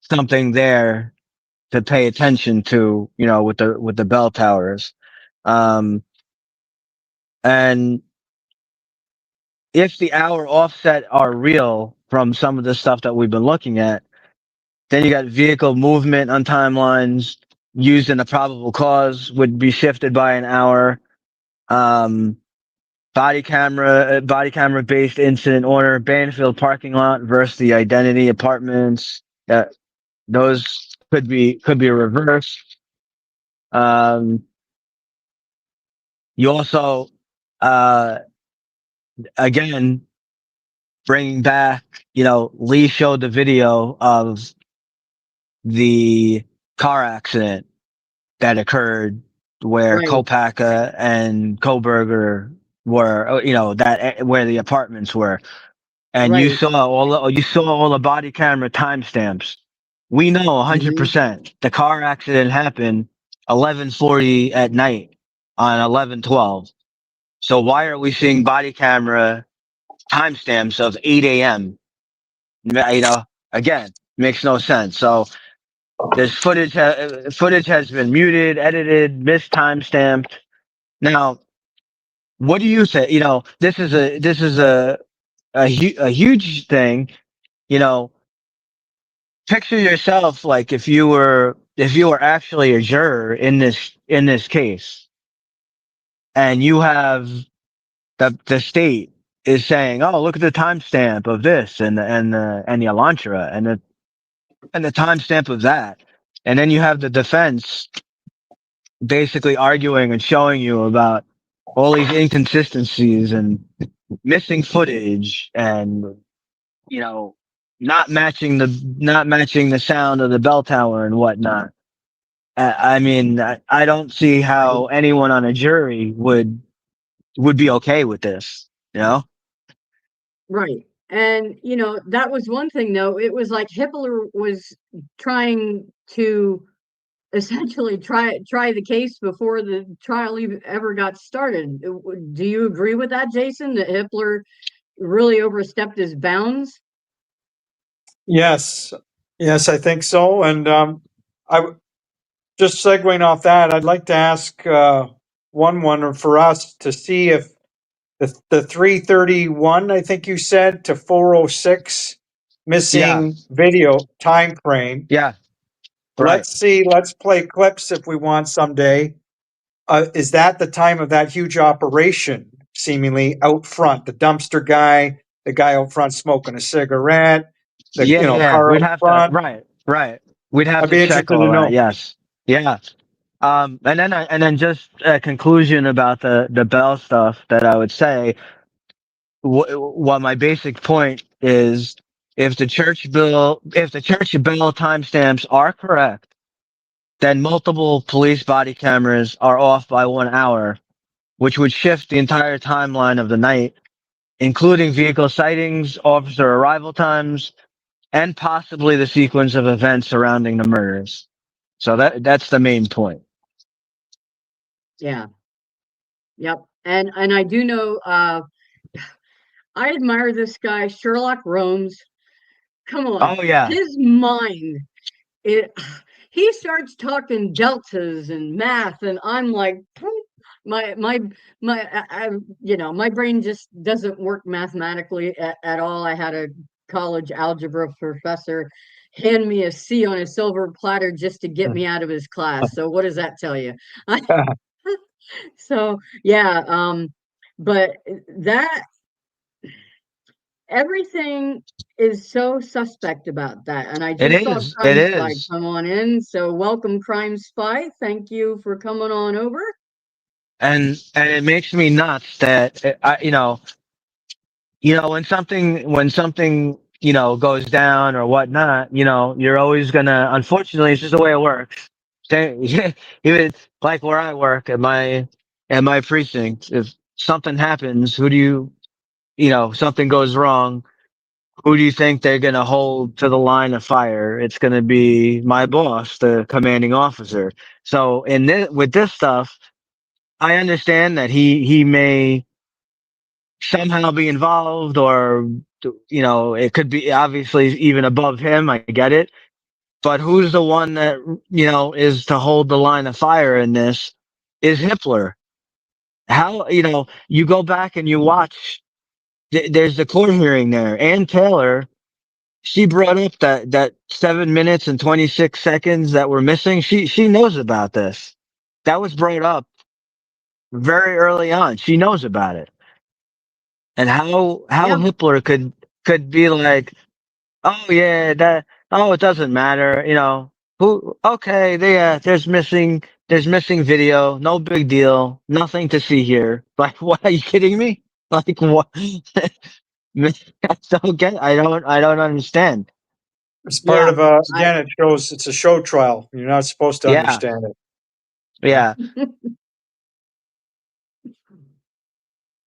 something there to pay attention to, with the bell towers. Um, and if the hour offset are real from some of the stuff that we've been looking at, then you got vehicle movement on timelines used in a probable cause would be shifted by an hour. Um, body camera based incident order, Banfield parking lot versus the identity apartments. Those could be reversed. You also, uh, again, bringing back, Lee showed the video of the car accident that occurred where Right. Kopaka and Koberger were, where the apartments were, and you Right. saw all the body camera timestamps. We know Hmm. 100% the car accident happened 11:40 at night on 11/12. So why are we seeing body camera timestamps of 8 a.m.? Again, makes no sense. So there's footage has been muted, edited, missed timestamped. Now, what do you say? This is a huge thing. You know, picture yourself like if you were actually a juror in this case, and you have the state is saying, "Oh, look at the timestamp of this and the Elantra and the timestamp of that," and then you have the defense basically arguing and showing you about all these inconsistencies and missing footage and, you know, not matching the sound of the bell tower and whatnot. I mean, I don't see how anyone on a jury would be okay with this, you know? Right. And, that was one thing, though. It was like Hitler was trying to essentially try the case before the trial even ever got started. Do you agree with that, Jason, that Hitler really overstepped his bounds? Yes, yes, I think so. And I just segueing off that, I'd like to ask one for us to see if the 331, I think you said, to 406 Yeah. missing video time frame. Yeah. Right. Let's see. Let's play clips if we want someday. Is that the time of that huge operation, seemingly out front? The dumpster guy, the guy out front smoking a cigarette, the Yeah. Yeah. car We'd out have to, front. right. Right. We'd have I'd to be check interested to all that. know. Yes. Yeah. And then just a conclusion about the bell stuff that I would say, what my basic point is, if the church bell timestamps are correct, then multiple police body cameras are off by 1 hour, which would shift the entire timeline of the night, including vehicle sightings, officer arrival times, and possibly the sequence of events surrounding the murders. So that's the main point. Yeah. Yep. And I do know, I admire this guy, Sherlock Holmes. Come on. Oh yeah. His mind, it he starts talking deltas and math, and I'm like, my my my brain just doesn't work mathematically at all. I had a college algebra professor hand me a C on a silver platter just to get me out of his class. So what does that tell you? So yeah, but that everything is so suspect about that. And I It just saw is. It Crime Spy is. come on in. So welcome, Crime Spy. Thank you for coming on over. And it makes me nuts that when something goes down or whatnot, you're always gonna. Unfortunately, it's just the way it works. Even like where I work at my precinct, if something happens, who do something goes wrong, who do you think they're gonna hold to the line of fire? It's gonna be my boss, the commanding officer. So with this stuff, I understand that he may somehow be involved, or it could be obviously even above him. I get it, but who's the one that is to hold the line of fire in this? Is Hitler. How you go back and you watch, there's the court hearing there. Ann Taylor, she brought up that 7 minutes and 26 seconds that were missing. She knows about this. That was brought up very early on. She knows about it. And how Yeah, Hitler could be like, oh yeah, it doesn't matter, okay, there's missing video, no big deal, nothing to see here. Like, what, are you kidding me? Like, what? I don't understand. It's part yeah. of I again, it shows it's a show trial. You're not supposed to Yeah, understand it. yeah,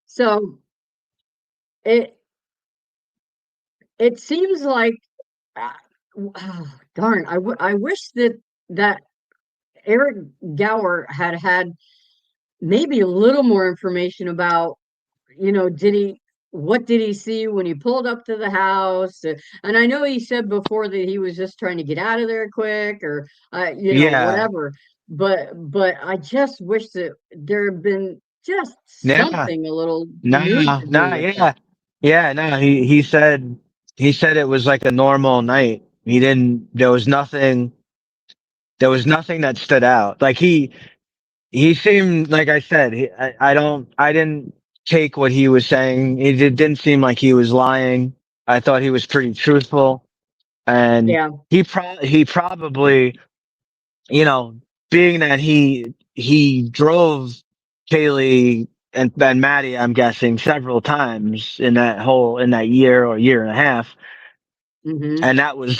so it it seems like uh, darn, I wish that Eric Gower had maybe a little more information about, did he what did he see when he pulled up to the house? And I know he said before that he was just trying to get out of there quick, or yeah, whatever. But I just wish that there had been just yeah. something a little No, new to do no, with it. yeah, yeah. No, he said it was like a normal night. He didn't. There was nothing that stood out. Like, he seemed, like I said, I didn't take what he was saying. Didn't seem like he was lying. I thought he was pretty truthful, and Yeah, he probably, you know being that he drove Kaylee and Maddie, I'm guessing several times in that year or year and a half. Hmm. And that was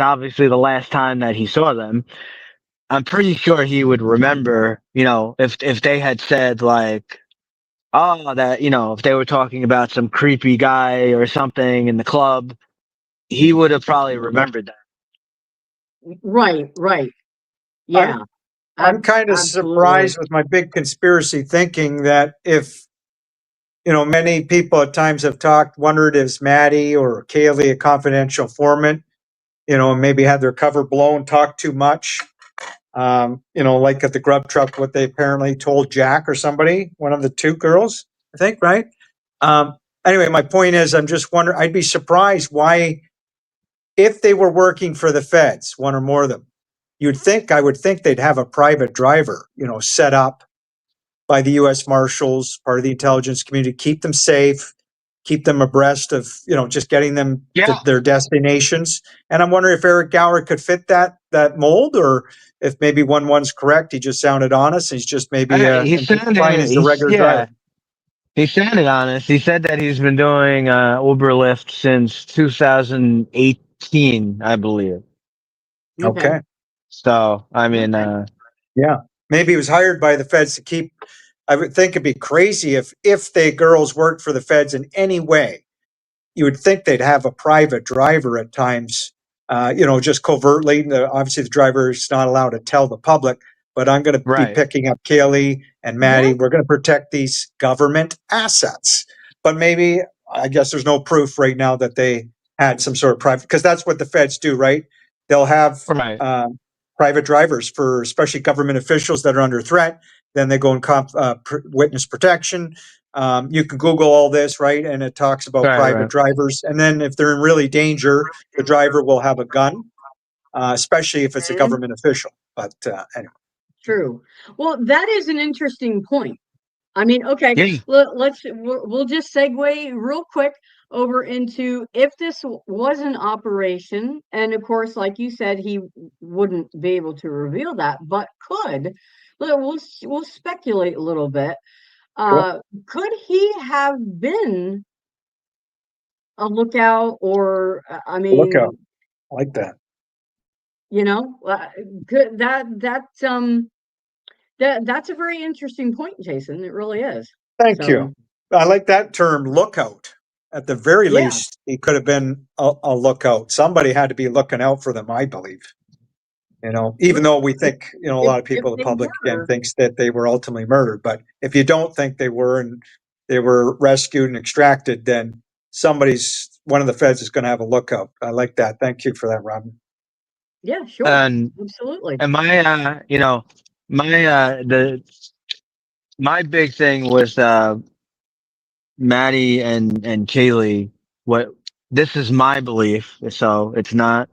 obviously the last time that he saw them. I'm pretty sure he would remember, if they had said like, oh, that, if they were talking about some creepy guy or something in the club, he would have probably remembered that. Right, right. I'm Yeah, I'm kind of absolutely. surprised with my big conspiracy thinking that if many people at times have wondered if Maddie or Kaylee a confidential informant, maybe had their cover blown, talked too much. Like at the grub truck, what they apparently told Jack or somebody, one of the two girls, I think, right? Um, anyway, my point is, I'm just wondering, I'd be surprised why, if they were working for the feds, one or more of them, I would think they'd have a private driver, set up by the U.S. Marshals, part of the intelligence community, keep them safe, keep them abreast of, just getting them to Yeah. their destinations. And I'm wondering if Eric Gower could fit that mold, or if maybe one's correct. He just sounded honest. He's just maybe fine as a regular driver. He sounded honest. He said that he's been doing Uber Lyft since 2018, I believe. Okay. Okay. So, I mean, Okay. Yeah. Maybe he was hired by the feds to keep. I would think it'd be crazy if the girls worked for the feds in any way. You would think they'd have a private driver at times, just covertly. Obviously, the driver is not allowed to tell the public, but I'm going to be right, picking up Kaylee and Yeah. Maddie. We're going to protect these government assets. But maybe, I guess there's no proof right now that they had some sort of private, because that's what the feds do, right? They'll have right, private drivers for especially government officials that are under threat. Then they go in witness protection. You can Google all this, right? And it talks about private right. drivers. And then if they're in really danger, the driver will have a gun, especially if it's a Mhm. government official. But anyway, True. Well, that is an interesting point. I mean, okay, Yeah, we'll just segue real quick over into if this was an operation, and of course, like you said, he wouldn't be able to reveal that, but could. We'll speculate a little bit. sure. Could he have been a lookout, or I Look out. mean, I like that. you know, could that's a very interesting point, Jason. It really is. Thank you. So I like that term, lookout. At the very yeah. least, he could have been a lookout. Somebody had to be looking out for them, I believe. Even though we think, a lot of If people, the they public again, were, thinks that they were ultimately murdered. But if you don't think they were and they were rescued and extracted, then one of the feds is going to have a lookout. I like that. Thank you for that, Robin. yeah, sure, and absolutely. my my big thing with Maddie and Kaylee. What This is my belief, so it's not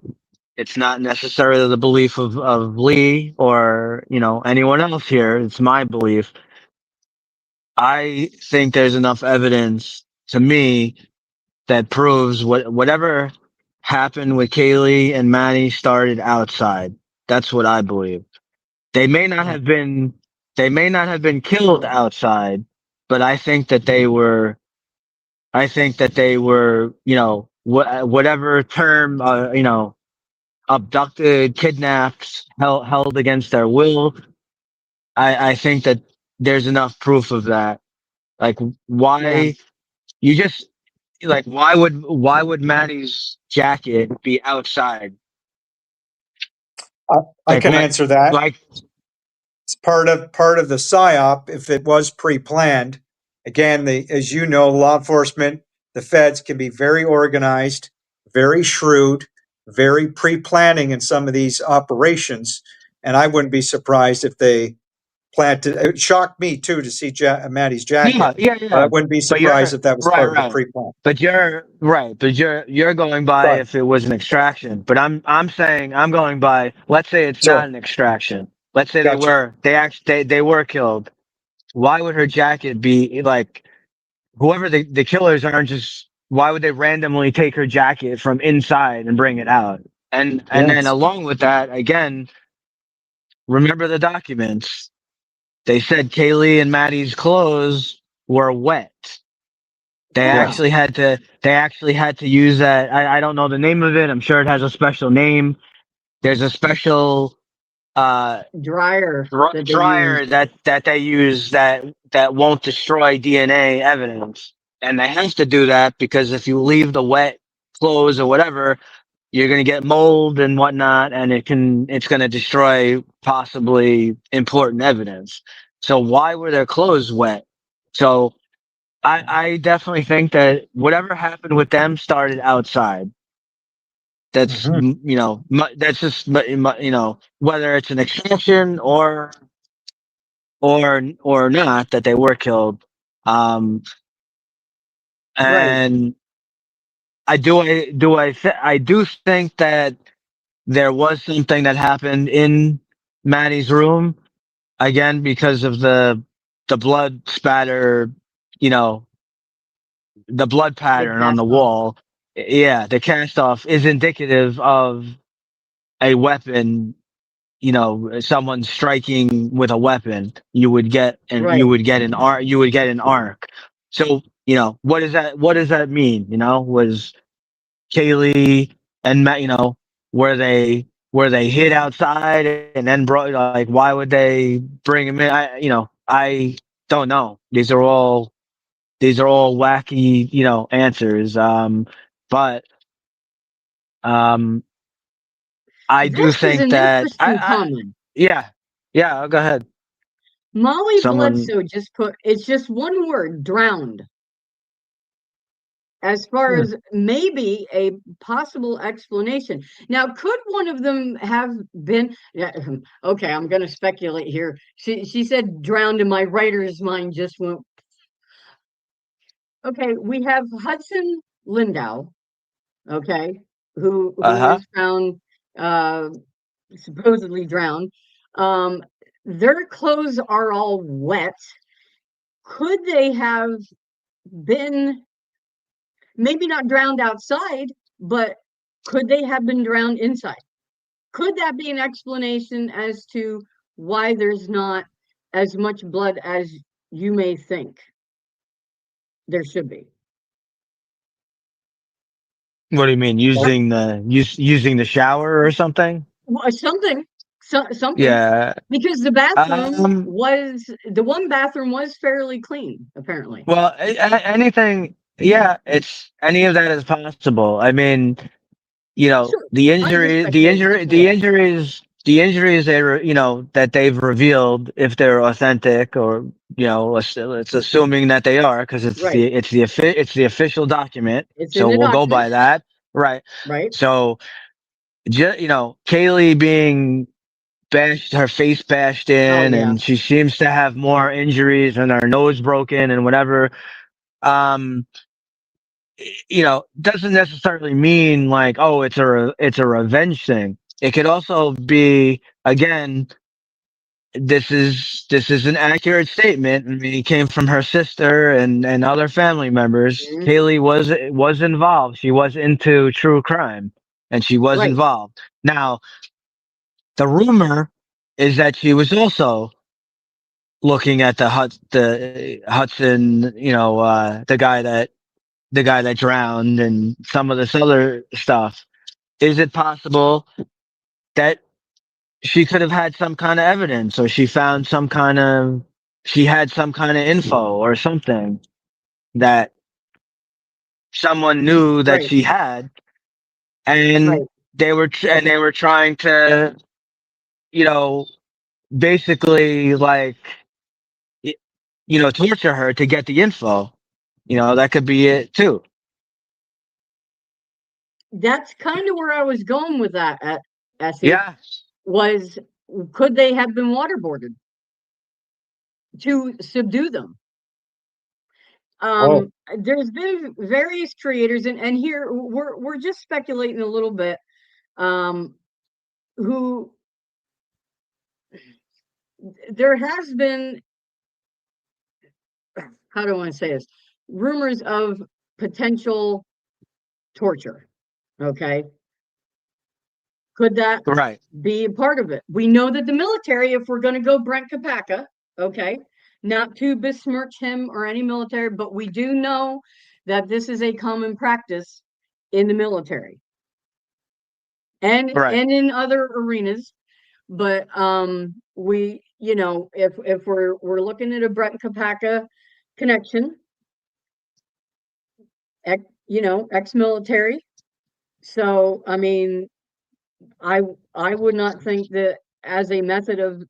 necessarily the belief of Lee or anyone else here. It's my belief. I think there's enough evidence to me that proves whatever happened with Kaylee and Maddie started outside. That's what I believe. They may not have been killed outside, but I think that they were, whatever term, abducted, kidnapped, held against their will. I think that there's enough proof of that. Like, Yeah, why you just like why would Maddie's jacket be outside? I Like can what? answer that. Like It's part of the psyop. If it was pre-planned, again, as you know, law enforcement, the feds can be very organized, very shrewd, very pre-planning in some of these operations. And I wouldn't be surprised if they planted. It shocked me too to see Maddie's yeah, jacket, yeah, but I yeah. wouldn't be But surprised you're if that was right, part of the right. pre-plan. But you're right. But you're going by But if it was an extraction. But I'm saying I'm going by. Let's say it's sure, not an extraction. Let's say gotcha. they were killed. Why would her jacket be like whoever the killers aren't just? Why would they randomly take her jacket from inside and bring it out? And then Yes, along with that, again, remember the documents. They said Kaylee and Maddie's clothes were wet. They Huh. actually had to use that. I don't know the name of it. I'm sure it has a special name. There's a special Dryer that they use. dryer that they use that won't destroy DNA evidence, and they have to do that because if you leave the wet clothes or whatever, you're going to get mold and whatnot, and it's going to destroy possibly important evidence. So why were their clothes wet? So I definitely think that whatever happened with them started outside. That's Mhm. that's just whether it's an exception or not that they were killed. Um, Right. and I do think that there was something that happened in Maddie's room again because of the blood spatter, you know, the blood The pattern on cast the off. wall. Yeah, the cast off is indicative of a weapon. Someone striking with a weapon, Right. you would get an arc. So, what does that mean? Was Kaylee and Matt, were they hid outside and then brought, like, why would they bring him in? I don't know. These are all wacky, answers. But, um, I do This is think an that interesting comment. yeah, yeah, go ahead. Molly Someone, Bledsoe just put, it's just one word, drowned, as far Hmm. as maybe a possible explanation. Now, could one of them have been, yeah, okay, I'm going to speculate here. She said drowned, and my writer's mind just went, okay, we have Hudson Lindau, okay, who uh-huh. was found uh, supposedly drowned. Um, their clothes are all wet. Could they have been maybe not drowned outside, but could they have been drowned inside? Could that be an explanation as to why there's not as much blood as you may think there should be? What do you mean Or using the shower or something? something, something, Yeah. because Um. the one bathroom was fairly clean, apparently. Well, anything. Yeah, it's any of that is possible. I mean, Sure, the I'm just injury, the speculating. injury, That's all. the injuries that they've revealed, if they're authentic, or it's assuming that they are, because Right. it's the official document, It's in so the we'll go document, by that, right? right? So, Kaylee being bashed, her face bashed Oh in, yeah. and she seems to have more injuries and her nose broken and whatever. Um, doesn't necessarily mean like, oh, it's a revenge thing. It could also be, again, this is an accurate statement. I mean, it came from her sister and other family members. Mhm. Kaylee was involved. She was into true crime, and she was Right. involved. Now, the rumor is that she was also looking at the Hudson, the guy that drowned and some of this other stuff. Is it possible that she could have had some kind of evidence, or she had some kind of info or something that someone knew that Right. she had, and Right. they were trying to, you know, basically, like, y- torture her to get the info. That could be it too. That's kind of where I was going with that, at Essie, Yeah. was could they have been waterboarded to subdue them? Oh, There's been various creators, and here we're just speculating a little bit, um, who there has been, how do I want to say this, rumors of potential torture. Okay, could that Right. be a part of it? We know that the military, if we're going to go Brent Kapaka, okay, not to besmirch him or any military, but we do know that this is a common practice in the military and Right. in other arenas. But we, if we're looking at a Brett Kapaka connection, ex-military. So I mean, I would not think that as a method of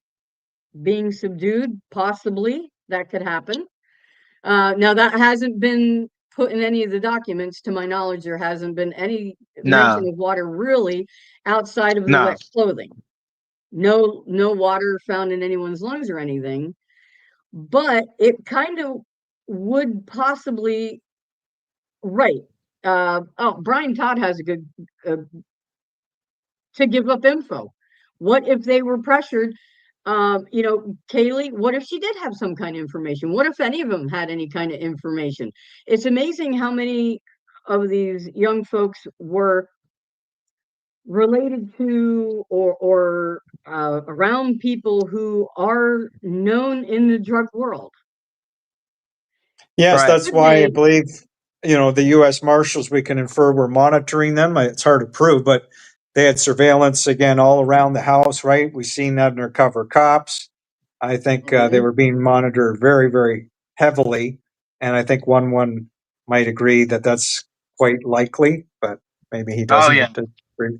being subdued, possibly that could happen. Now that hasn't been put in any of the documents, to my knowledge. There hasn't been any mention No, of water really outside of the no. wet clothing. No water found in anyone's lungs or anything. But it kind of would possibly, right. Brian Todd has a good to give up info. What if they were pressured? Kaylee, what if she did have some kind of information? What if any of them had any kind of information? It's amazing how many of these young folks were related to or around people who are known in the drug world. Yes, Right. that's why I believe, the U.S. Marshals, we can infer were monitoring them. It's hard to prove, but they had surveillance again all around the house, right? We've seen undercover cops. I think they were being monitored very, very heavily. And I think one might agree that that's quite likely, but maybe he Oh doesn't yeah. have to agree.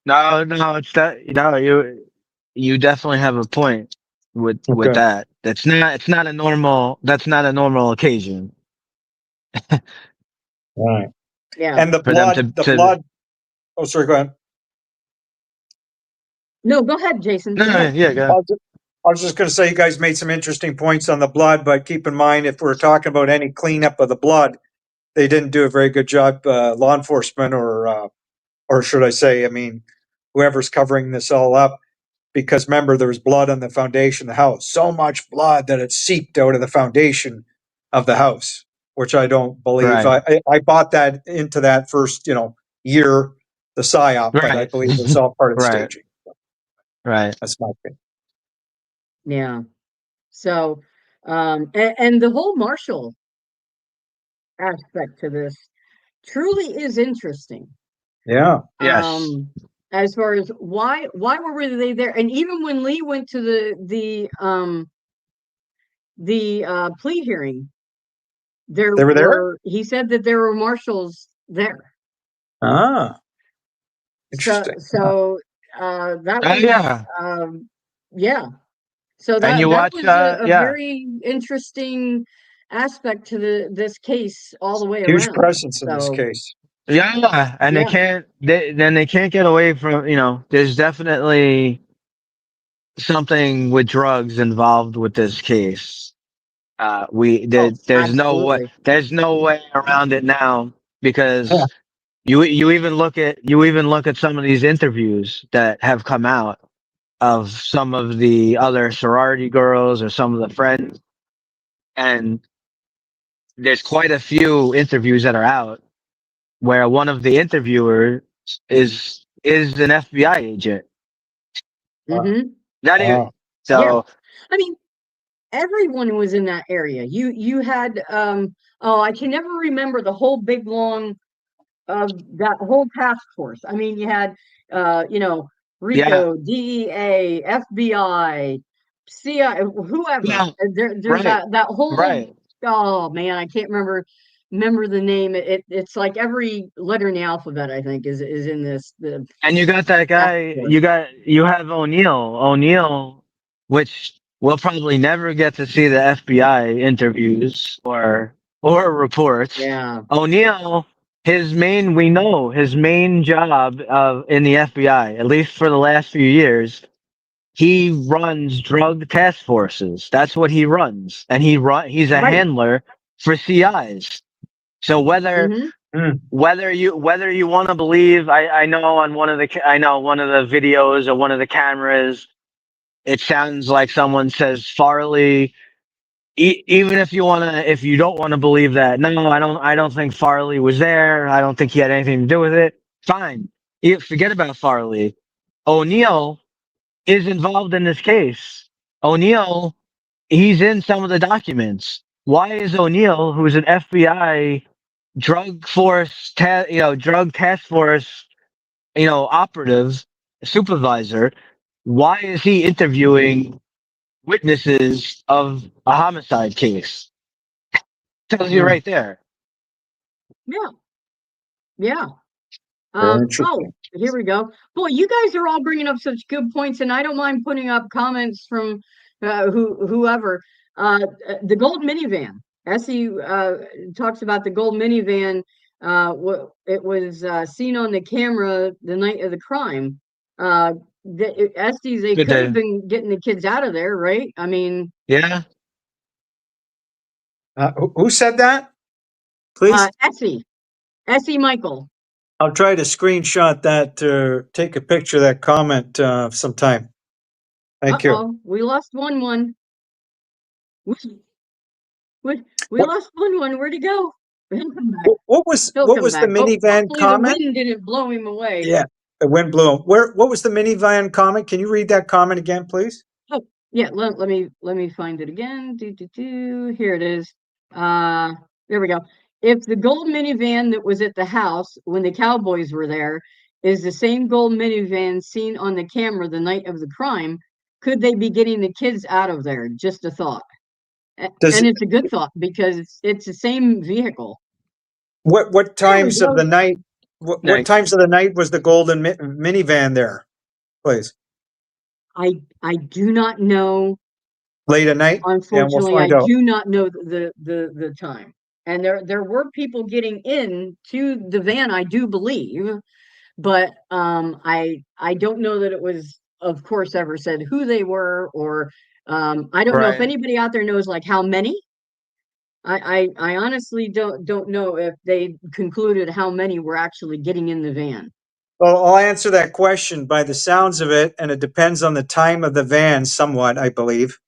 No, it's that. No, you definitely have a point with Okay. that. It's not a normal. That's not a normal occasion All right. Yeah. And the for them blood, to. oh, sorry, go ahead. No, go ahead, Jason. No, Go no, ahead. yeah, go. I was just going to say, you guys made some interesting points on the blood, but keep in mind, if we're talking about any cleanup of the blood, they didn't do a very good job, law enforcement, or should I say, I mean, whoever's covering this all up, because remember, there was blood on the foundation of the house, so much blood that it seeped out of the foundation of the house, which I don't believe. Right, I bought that into that first, year, the psyop, but I right, believe it's all part of the right, staging. right. That's my opinion. Yeah. So, and the whole Marshall aspect to this truly is interesting. Yeah. Yes. As far as why were they there? And even when Lee went to the plea hearing, They were there? he said that there were marshals there. Ah, So interesting. that Oh was yeah. yeah. So And you that watch. was a Yeah. very interesting aspect to this case all the way Huge around. presence in this So case. Yeah, and yeah. they can't get away from, there's definitely something with drugs involved with this case. Oh, absolutely. There's no way around it now Yeah. because you even look at some of these interviews that have come out of some of the other sorority girls or some of the friends, and there's quite a few interviews that are out where one of the interviewers is an FBI agent. Wow. Mm-hmm. Not even Wow. Yeah. so. I mean, everyone was in that area. You had oh, I can never remember the whole big long of that whole task force. I mean, you had Yeah, Rico, DEA, FBI, CIA, whoever. yeah, There's right, that whole, right. oh man, I can't remember the name. It's like every letter in the alphabet, I think, is in this the And you got that task guy. force. You have O'Neill, which we'll probably never get to see the FBI interviews or reports. Yeah. O'Neill, we know his main job in the FBI, at least for the last few years, he runs drug task forces. That's what he runs, and he's a Right. handler for CIs. So Mm-hmm. Mm. whether you want to believe, I know on I know one of the videos or one of the cameras, it sounds like someone says Farley. Even if you don't want to believe that, no, I don't think Farley was there. I don't think he had anything to do with it. Fine, forget about Farley. O'Neill is involved in this case. O'Neill he's in some of the documents. Why is O'Neill, who's an FBI drug task force, operative supervisor, why is he interviewing witnesses of a homicide case? Tells you Hmm. right there. Yeah, yeah. Very Oh, interesting. here we go. Boy, you guys are all bringing up such good points, and I don't mind putting up comments from whoever. The gold minivan. Essie talks about the gold minivan. It was seen on the camera the night of the crime. Essie's, they Good could have day. been getting the kids out of there, right? I mean, Yeah. Who said that? Please. Essie Michael. I'll try to screenshot that or take a picture of that comment sometime. Thank you. Uh-oh, we lost one. We, we What lost one. Where'd he go? He'll come back. what was He'll what come was the back. minivan Hopefully the comment? wind didn't blow him away. Yeah, the wind blew him. What was the minivan comment? Can you read that comment again, please? Oh, yeah, let me find it again. Here it is. There we go. If the gold minivan that was at the house when the Cowboys were there is the same gold minivan seen on the camera the night of the crime, could they be getting the kids out of there? Just a thought. Does And it's a good thought because it's the same vehicle. what There we times of go. the night? What Thanks. times of the night was the golden minivan there? Please, I do not know. late at night. Yeah, we'll Unfortunately, I find out. do not know the time. And there were people getting in to the van, I do believe, but I don't know that it was, of course, ever said who they were, or I don't know if Right. anybody out there knows like how many. I honestly don't know if they concluded how many were actually getting in the van. Well, I'll answer that question by the sounds of it, and it depends on the time of the van, somewhat, I believe.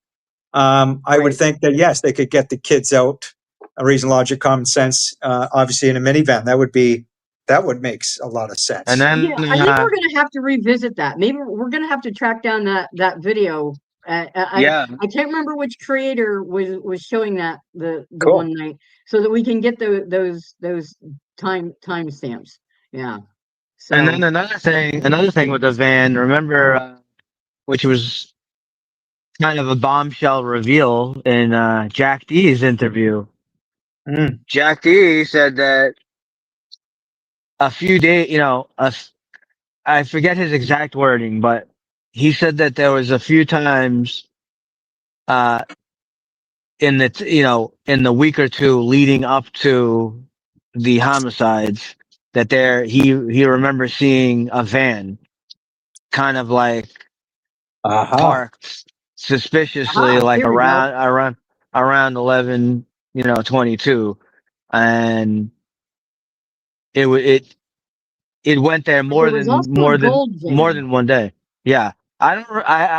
I would Right. think that yes, they could get the kids out. A reason, logic, common sense. Obviously, in a minivan, that would make a lot of And sense. Yeah, then, I think we're gonna have to revisit that. Maybe we're gonna have to track down that video. yeah. I can't remember which creator was showing that the Cool. one night, so that we can get those timestamps. Yeah. And then So another thing with the van, remember, which was kind of a bombshell reveal in Jack D's interview. Mm. Jack D said that a few days, I forget his exact wording, but he said that there was a few times, uh, in the week or two leading up to the homicides that he remembers seeing a van kind of like Aha. parked suspiciously like here we go. around 11, 22. And it went there But there was also a gold more van. than one day. Yeah. I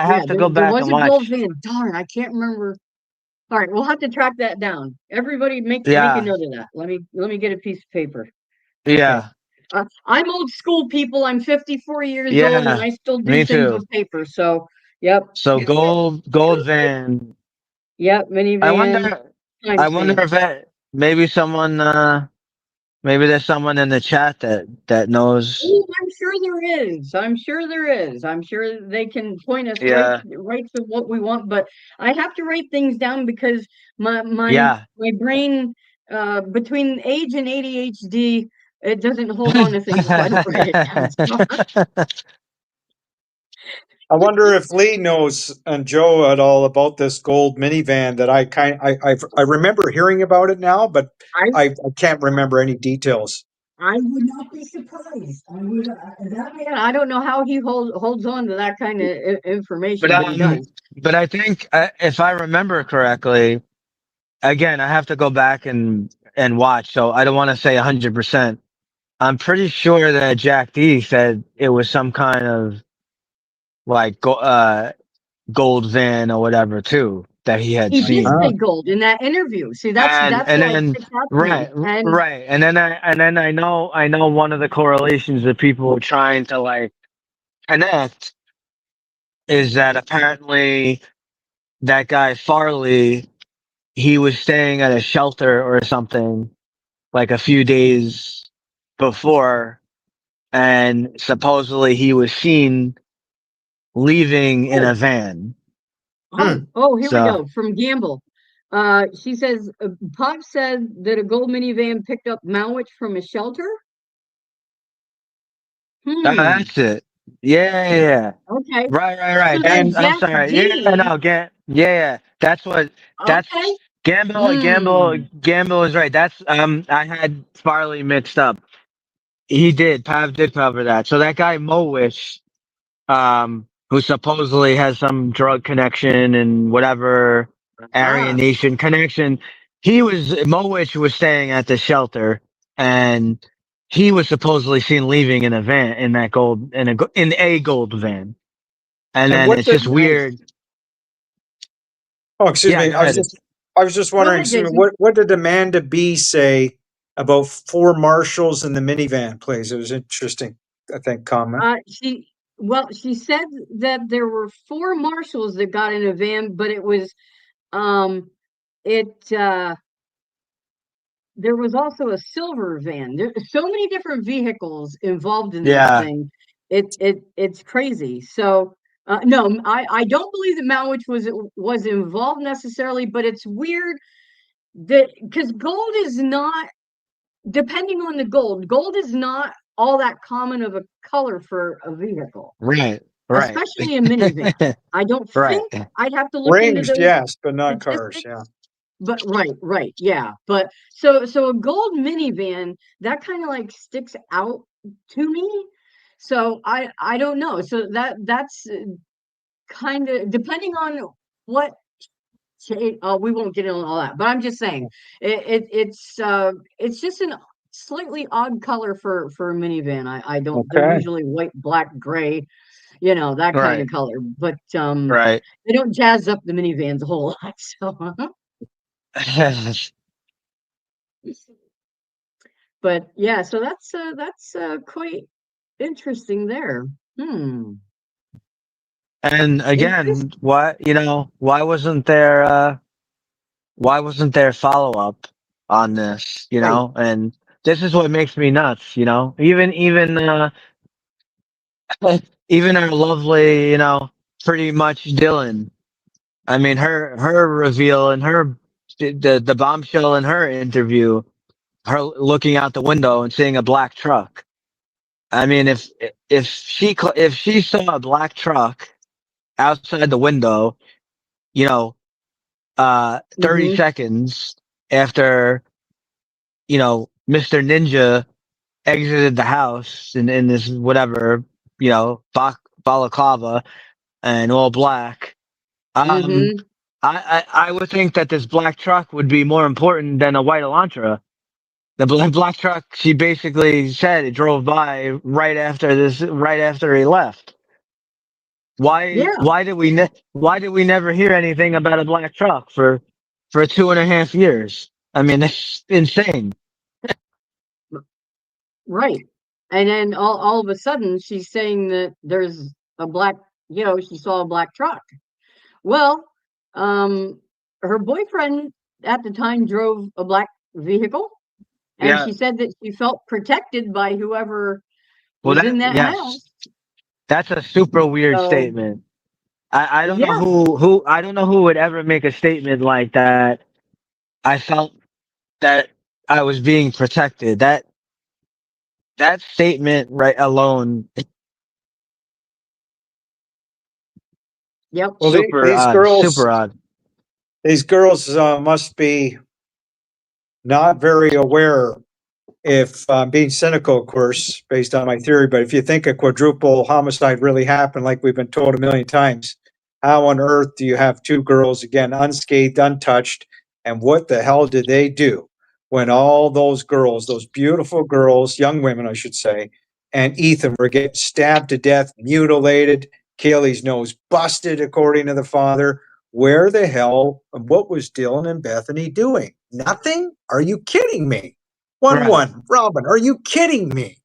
Yeah, have to go there back was and a gold watch. van. Darn, I can't remember. All right, we'll have to track that down. Everybody make a Yeah. note of that. Let me get a piece of paper. Okay. Yeah. I'm old school, people. I'm 54 years old and Yeah. I still do Me things too. with paper. So, yep. So gold van. Yep, I minivan wonder, timestamp. if maybe someone, maybe there's someone in the chat that knows. Oh, I'm sure there is. I'm sure there is. I'm sure they can point us Yeah. right to what we want. But I have to write things down because Yeah. my brain, between age and ADHD, it doesn't hold on to things if I don't write it down. So, I wonder if Lee knows and Joe at all about this gold minivan that I remember hearing about it now, but I I can't remember any details. I would not be surprised. That man, I don't know how he holds on to that kind of but information, but he does. but I think if I remember correctly, again, I have to go back and watch, so I don't want to say 100%. I'm pretty sure that Jack D said it was some kind of like gold van or whatever too that he had He did seen. say Ah, gold in that interview. See, that's And why it then sticks out to me. And right, and then I know one of the correlations that people are trying to like connect is that apparently that guy Farley, he was staying at a shelter or something like a few days before, and supposedly he was seen leaving in a Oh, van. Hmm. here we So go. From Gamble. She says, Pop said that a gold minivan picked up Malwich from a shelter. Hmm. that's it. Yeah. Okay. Right. So then I'm Jack sorry. Yeah, D. no, yeah. That's Okay. Hmm. Gamble is right. That's I had Farley mixed up. He did. Pav did cover that. So that guy Mowish, who supposedly has some drug connection and whatever Aryan Ah. Nation connection, Mowish was staying at the shelter, and he was supposedly seen leaving in a van in that gold in a gold van. And And then what it's did? just Nice. weird. Oh, excuse Yeah, me. go ahead. I was just Go wondering. ahead, Excuse me. Jason. What did Amanda B say about 4 marshals in the minivan? Please, it was interesting. I think comment. She said that there were four marshals that got in a van, but it was um it there was also a silver van. There's so many different vehicles involved in this Yeah, thing. It's crazy. So no, I don't believe that Malwich was involved necessarily, but it's weird that because gold is not, depending on the gold is not all that common of a color for a vehicle, right, right, especially a minivan. I don't right. think, I'd have to look into Rings, those yes, but not cars. Yeah. statistics. But right, yeah. But so a gold minivan that kind of like sticks out to me. So I don't know. So that's kind of depending on what we won't get into all that. But I'm just saying it's just an slightly odd color for a minivan. I don't, they're Okay. usually white, black, gray, that kind of Right, color. But right. they don't jazz up the minivans a whole lot. So but yeah, so that's quite interesting there. Hmm. And Interest. again, why wasn't there follow up on this, Right. And this is what makes me nuts, even our lovely, pretty much Dylan. I mean, her reveal and the bombshell in her interview, her looking out the window and seeing a black truck. I mean, if she saw a black truck outside the window, you know, 30 Mm-hmm. seconds after, Mr. Ninja exited the house in this whatever, balaclava and all black. Um, Mm-hmm. I would think that this black truck would be more important than a white Elantra. The black truck, she basically said it drove by right after he left. Yeah. Why did we never hear anything about a black truck for 2.5 years? I mean, that's insane. Right. And then all of a sudden she's saying that there's a black, she saw a black truck. Well, um, her boyfriend at the time drove a black vehicle, and Yeah. she said that she felt protected by whoever Well, was in that yes, house. that's a super weird So statement. I don't know yeah, I don't know who would ever make a statement like that. I felt that I was being protected. That statement right alone, yep. Well, super odd, super odd. these girls must be not very aware. If being cynical, of course, based on my theory, but if you think a quadruple homicide really happened, like we've been told a million times, how on earth do you have two girls, again, unscathed, untouched? And what the hell did they do when all those girls, those beautiful girls, young women, I should say, and Ethan were getting stabbed to death, mutilated, Kaylee's nose busted, according to the father? Where the hell, what was Dylan and Bethany doing? Nothing? Are you kidding me? 1 Right. 1. Robin, are you kidding me?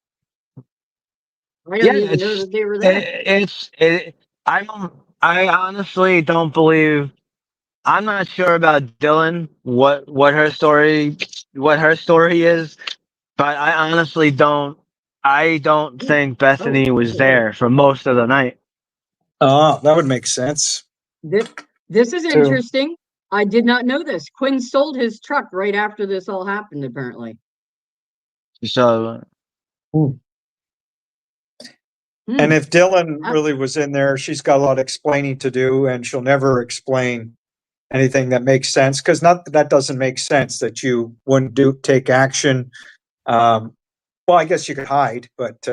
I don't Yeah, even know that they were there. it's it, I honestly don't believe I'm not sure about Dylan, what her story is, but I honestly don't. I don't think Oh, Bethany was okay. there for most of the night. Oh, that would make sense. This, this is Too. interesting. I did not know this. Quinn sold his truck right after this all happened, apparently. So And Hmm. if Dylan Uh, really was in there, she's got a lot of explaining to do, and she'll never explain anything that makes sense, because not that doesn't make sense that you wouldn't take action. Well, I guess you could hide, but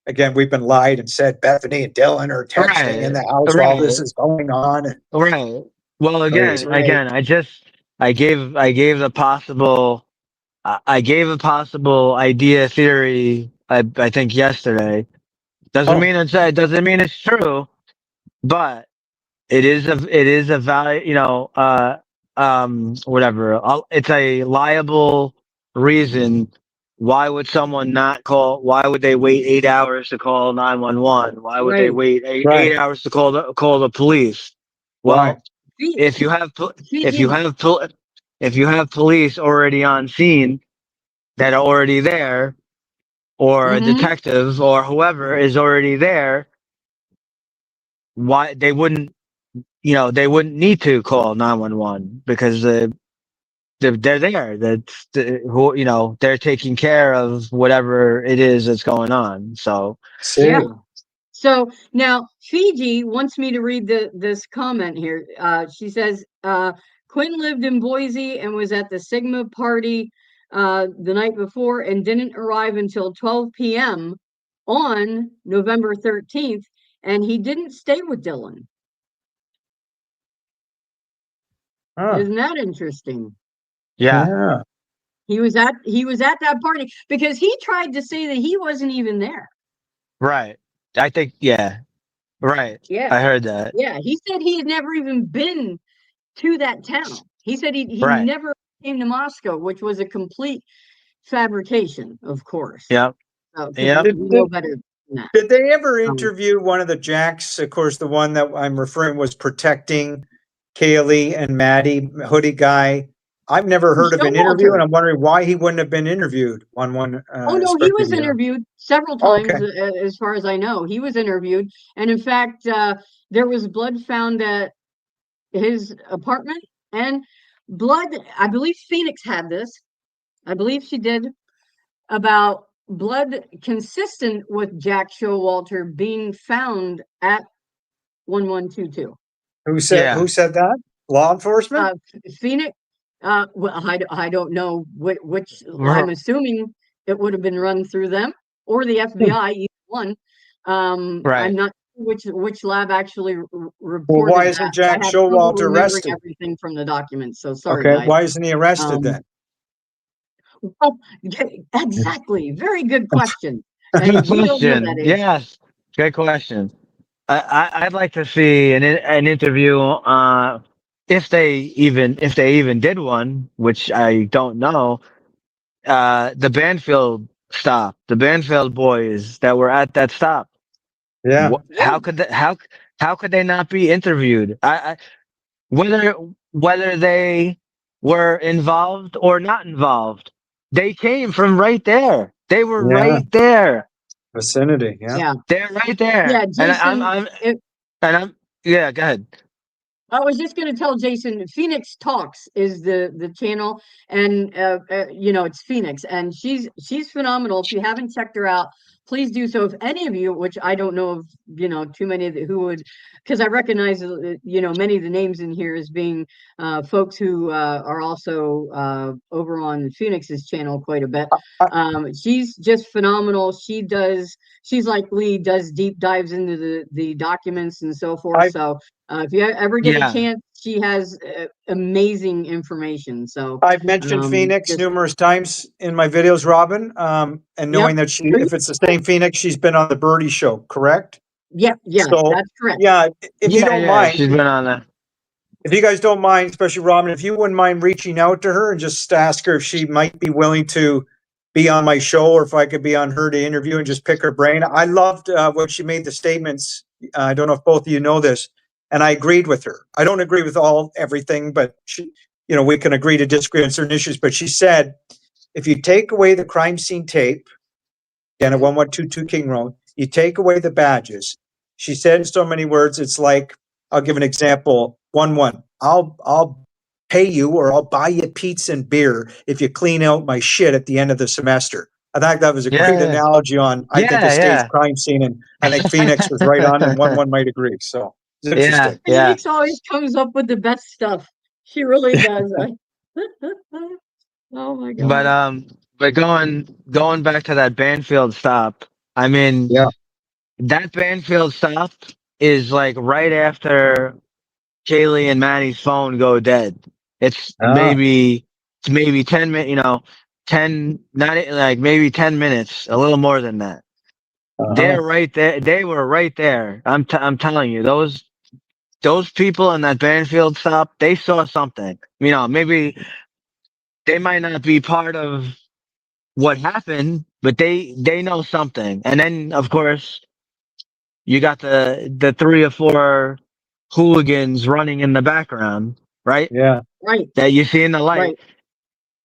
again, we've been lied and said Bethany and Dylan are texting in right, the house while this right, is going on. right. Well, Crazy. right. I gave the possible. I gave a possible idea theory. I think yesterday. Oh, It doesn't mean it's true, but it is a value, whatever. It's a liable reason. Why would someone not call? Why would they wait 8 hours to call 911? Why would they Right. wait right, 8 hours to call the police? right. Well, She, if you have pol- she did. if you have police already on scene that are already there, or a Hmm. detective or whoever is already there, why they wouldn't need to call 911 because they're there. Who they're taking care of whatever it is that's going on. So Yeah. See, So now Fiji wants me to read this comment here. She says Quinn lived in Boise and was at the Sigma party the night before and didn't arrive until 12 p.m. on November 13th, and he didn't stay with Dylan. huh, Isn't that interesting? yeah, yeah, He was at that party because he tried to say that he wasn't even there. right. I think right. Yeah. I heard that. Yeah. He said he had never even been to that town. He said he Right. never came to Moscow, which was a complete fabrication, of course, Yep. because Yep. we Did, know did, better than that. did they ever Um, interview one of the Jacks? Of course, the one that I'm referring was protecting Kaylee and Maddie, hoodie guy. I've never heard of an interview, and Showalter. I'm wondering why he wouldn't have been interviewed on one, Oh no, he especially was the. interviewed several Oh, times, okay. as far as I know. He was interviewed, and in fact, there was blood found at his apartment, and blood. I believe Phoenix had this. I believe she did, about blood consistent with Jack Showalter being found at 1122. Yeah. Who said that? Law enforcement? Phoenix, well, I don't know which, I'm R- assuming it would have been run through them or the Hmm. FBI, either one. I'm Right. not sure which lab actually Well, why reported isn't that. Jack I have trouble Showalter remembering arrested? everything from the documents, so sorry, Okay, guys. why isn't he arrested Um, then? well, exactly. Very good question. Good And we don't know question. that answer. Yes. Good question. I'd like to see an interview. If they even did one, which I don't know. The Banfield boys that were at that stop. Yeah, Yeah. How could they not be interviewed? Whether whether they were involved or not involved, they came from right there. They were yeah, right there. vicinity. Yeah. Yeah. They're right there. Yeah, Jason, And I'm yeah. Go ahead. I was just going to tell Jason, Phoenix Talks is the channel, and it's Phoenix, and she's phenomenal. If you haven't checked her out, please do so. If any of you, which I don't know of, too many who would, because I recognize many of the names in here as being folks who are also over on Phoenix's channel quite a bit. I, She's just phenomenal. She's like Lee, does deep dives into the documents and so forth. I've So. If you ever get a Yeah. chance, she has amazing information. So, I've mentioned Phoenix just numerous times in my videos, Robin. And yep, knowing that if it's the same Phoenix, she's been on the Birdie Show, correct? yeah, So, that's correct. yeah, if you Yeah. don't Yeah. mind, She's been on that. if you guys don't mind, especially Robin, if you wouldn't mind reaching out to her and just ask her if she might be willing to be on my show, or if I could be on her to interview and just pick her brain. I loved when she made the statements. I don't know if both of you know this. and I agreed with her. I don't agree with everything, but she, we can agree to disagree on certain issues. But she said, if you take away the crime scene tape, again at 1122 King Road, you take away the badges. She said in so many words, it's like, I'll give an example. 1-1. I'll pay you, or I'll buy you pizza and beer if you clean out my shit at the end of the semester. I think that was a great Yeah, analogy on, I think, a state yeah, crime scene, and I think Phoenix was right on, and 1-1 might agree. So it's yeah, interesting. yeah. Phoenix always comes up with the best stuff. She really does. Oh my But God. going back to that Banfield stop. I mean, Yeah. that Banfield stop is like right after Kaylee and Maddie's phone go dead. It's Ah, maybe 10 minutes, 10, not like maybe 10 minutes, a little more than that. uh-huh. They're right there. They were right there. I'm telling you, those people in that Banfield stop, they saw something. Maybe they might not be part of what happened, but they know something. And then of course you got the 3 or 4 hooligans running in the background, right? Yeah. Right, That you see in the light. right.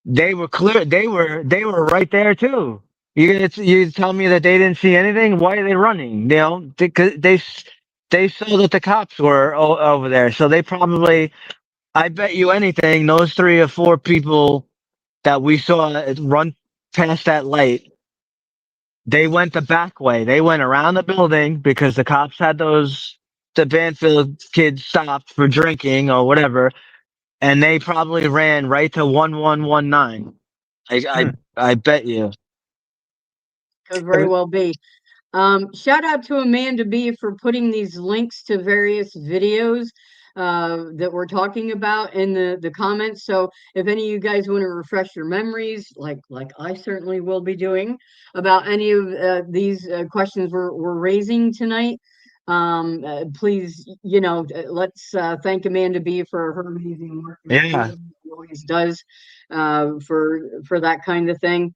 They were clear. They were right there too. You tell me that they didn't see anything? Why are they running? They saw that the cops were over there, so they probably. I bet you anything, those 3 or 4 people that we saw run past that light, they went the back way. They went around the building because the cops had the Banfield kids stopped for drinking or whatever, and they probably ran right to 1119. I Hmm. I I bet you. Could very well be. Shout out to Amanda B for putting these links to various videos that we're talking about in the comments. So if any of you guys want to refresh your memories, like I certainly will be doing, about any of these questions we're raising tonight, please, let's thank Amanda B for her amazing work as Yeah. she always does for that kind of thing.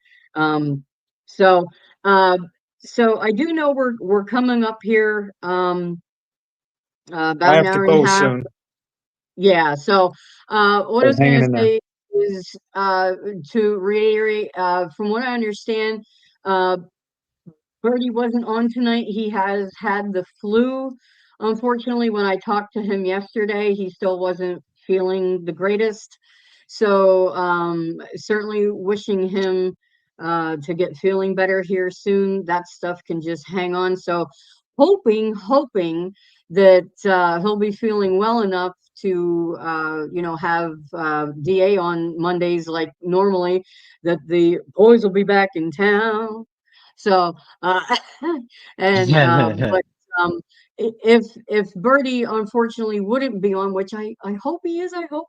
So. Uh, so I do know we're coming up here I about an have to hour and a go half. soon. Yeah, so what I I'm was hanging gonna in there. say is to reiterate, from what I understand, uh Birdie wasn't on tonight. He has had the flu. Unfortunately, when I talked to him yesterday, he still wasn't feeling the greatest. So certainly wishing him to get feeling better here soon. That stuff can just hang on. So hoping that he'll be feeling well enough to have DA on Mondays like normally, that the boys will be back in town. So, and but if Birdie unfortunately wouldn't be on, which I hope he is, I hope,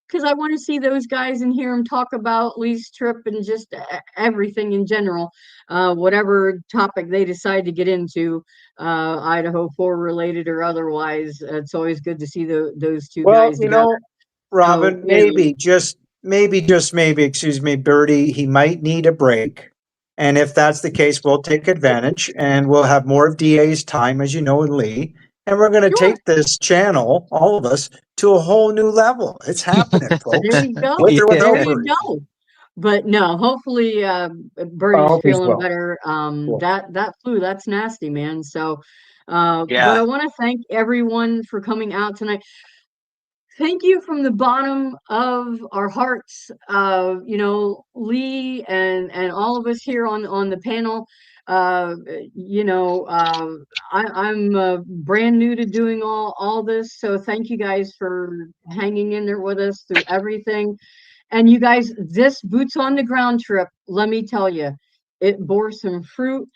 because I want to see those guys and hear them talk about Lee's trip and just everything in general, whatever topic they decide to get into, Idaho 4 related or otherwise. It's always good to see those two Well, guys together. So, Robin, maybe, excuse me, Birdie, he might need a break. And if that's the case, we'll take advantage and we'll have more of DA's time, as you know, in Lee. And we're going to sure, take this channel, all of us, to a whole new level. It's happening, there folks, you go, with or there without you Birdie. go. But no, hopefully I Birdie's hope he's feeling well. better. Cool. That flu, that's nasty, man. So but I Yeah. want to thank everyone for coming out tonight. Thank you from the bottom of our hearts. Lee and all of us here on the panel. Uh, I'm brand new to doing all this, so thank you guys for hanging in there with us through everything. And you guys, this boots on the ground trip, let me tell you, it bore some fruit,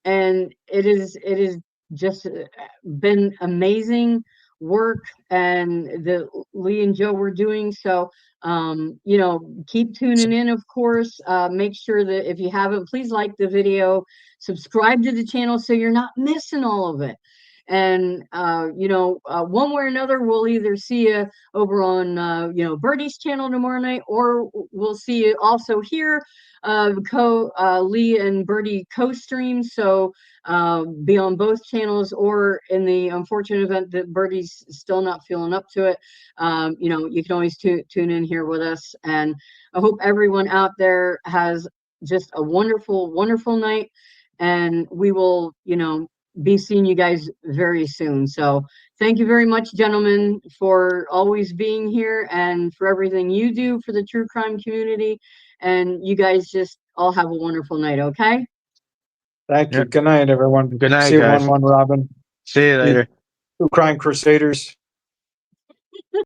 and it is just been amazing work, and the Lee and Joe were doing. So keep tuning in, of course. Make sure that if you haven't, please like the video, subscribe to the channel so you're not missing all of it. And, one way or another, we'll either see you over on, Birdie's channel tomorrow night, or we'll see you also here. Lee and Birdie co-stream, so be on both channels, or in the unfortunate event that Birdie's still not feeling up to it, you can always tune in here with us. And I hope everyone out there has just a wonderful, wonderful night, and we will, be seeing you guys very soon. So thank you very much, gentlemen, for always being here and for everything you do for the true crime community. And you guys just all have a wonderful night, okay? Thank you. Yep. Good night, everyone. Good night, See you guys. 1-1, Robin. See you later. True Crime Crusaders.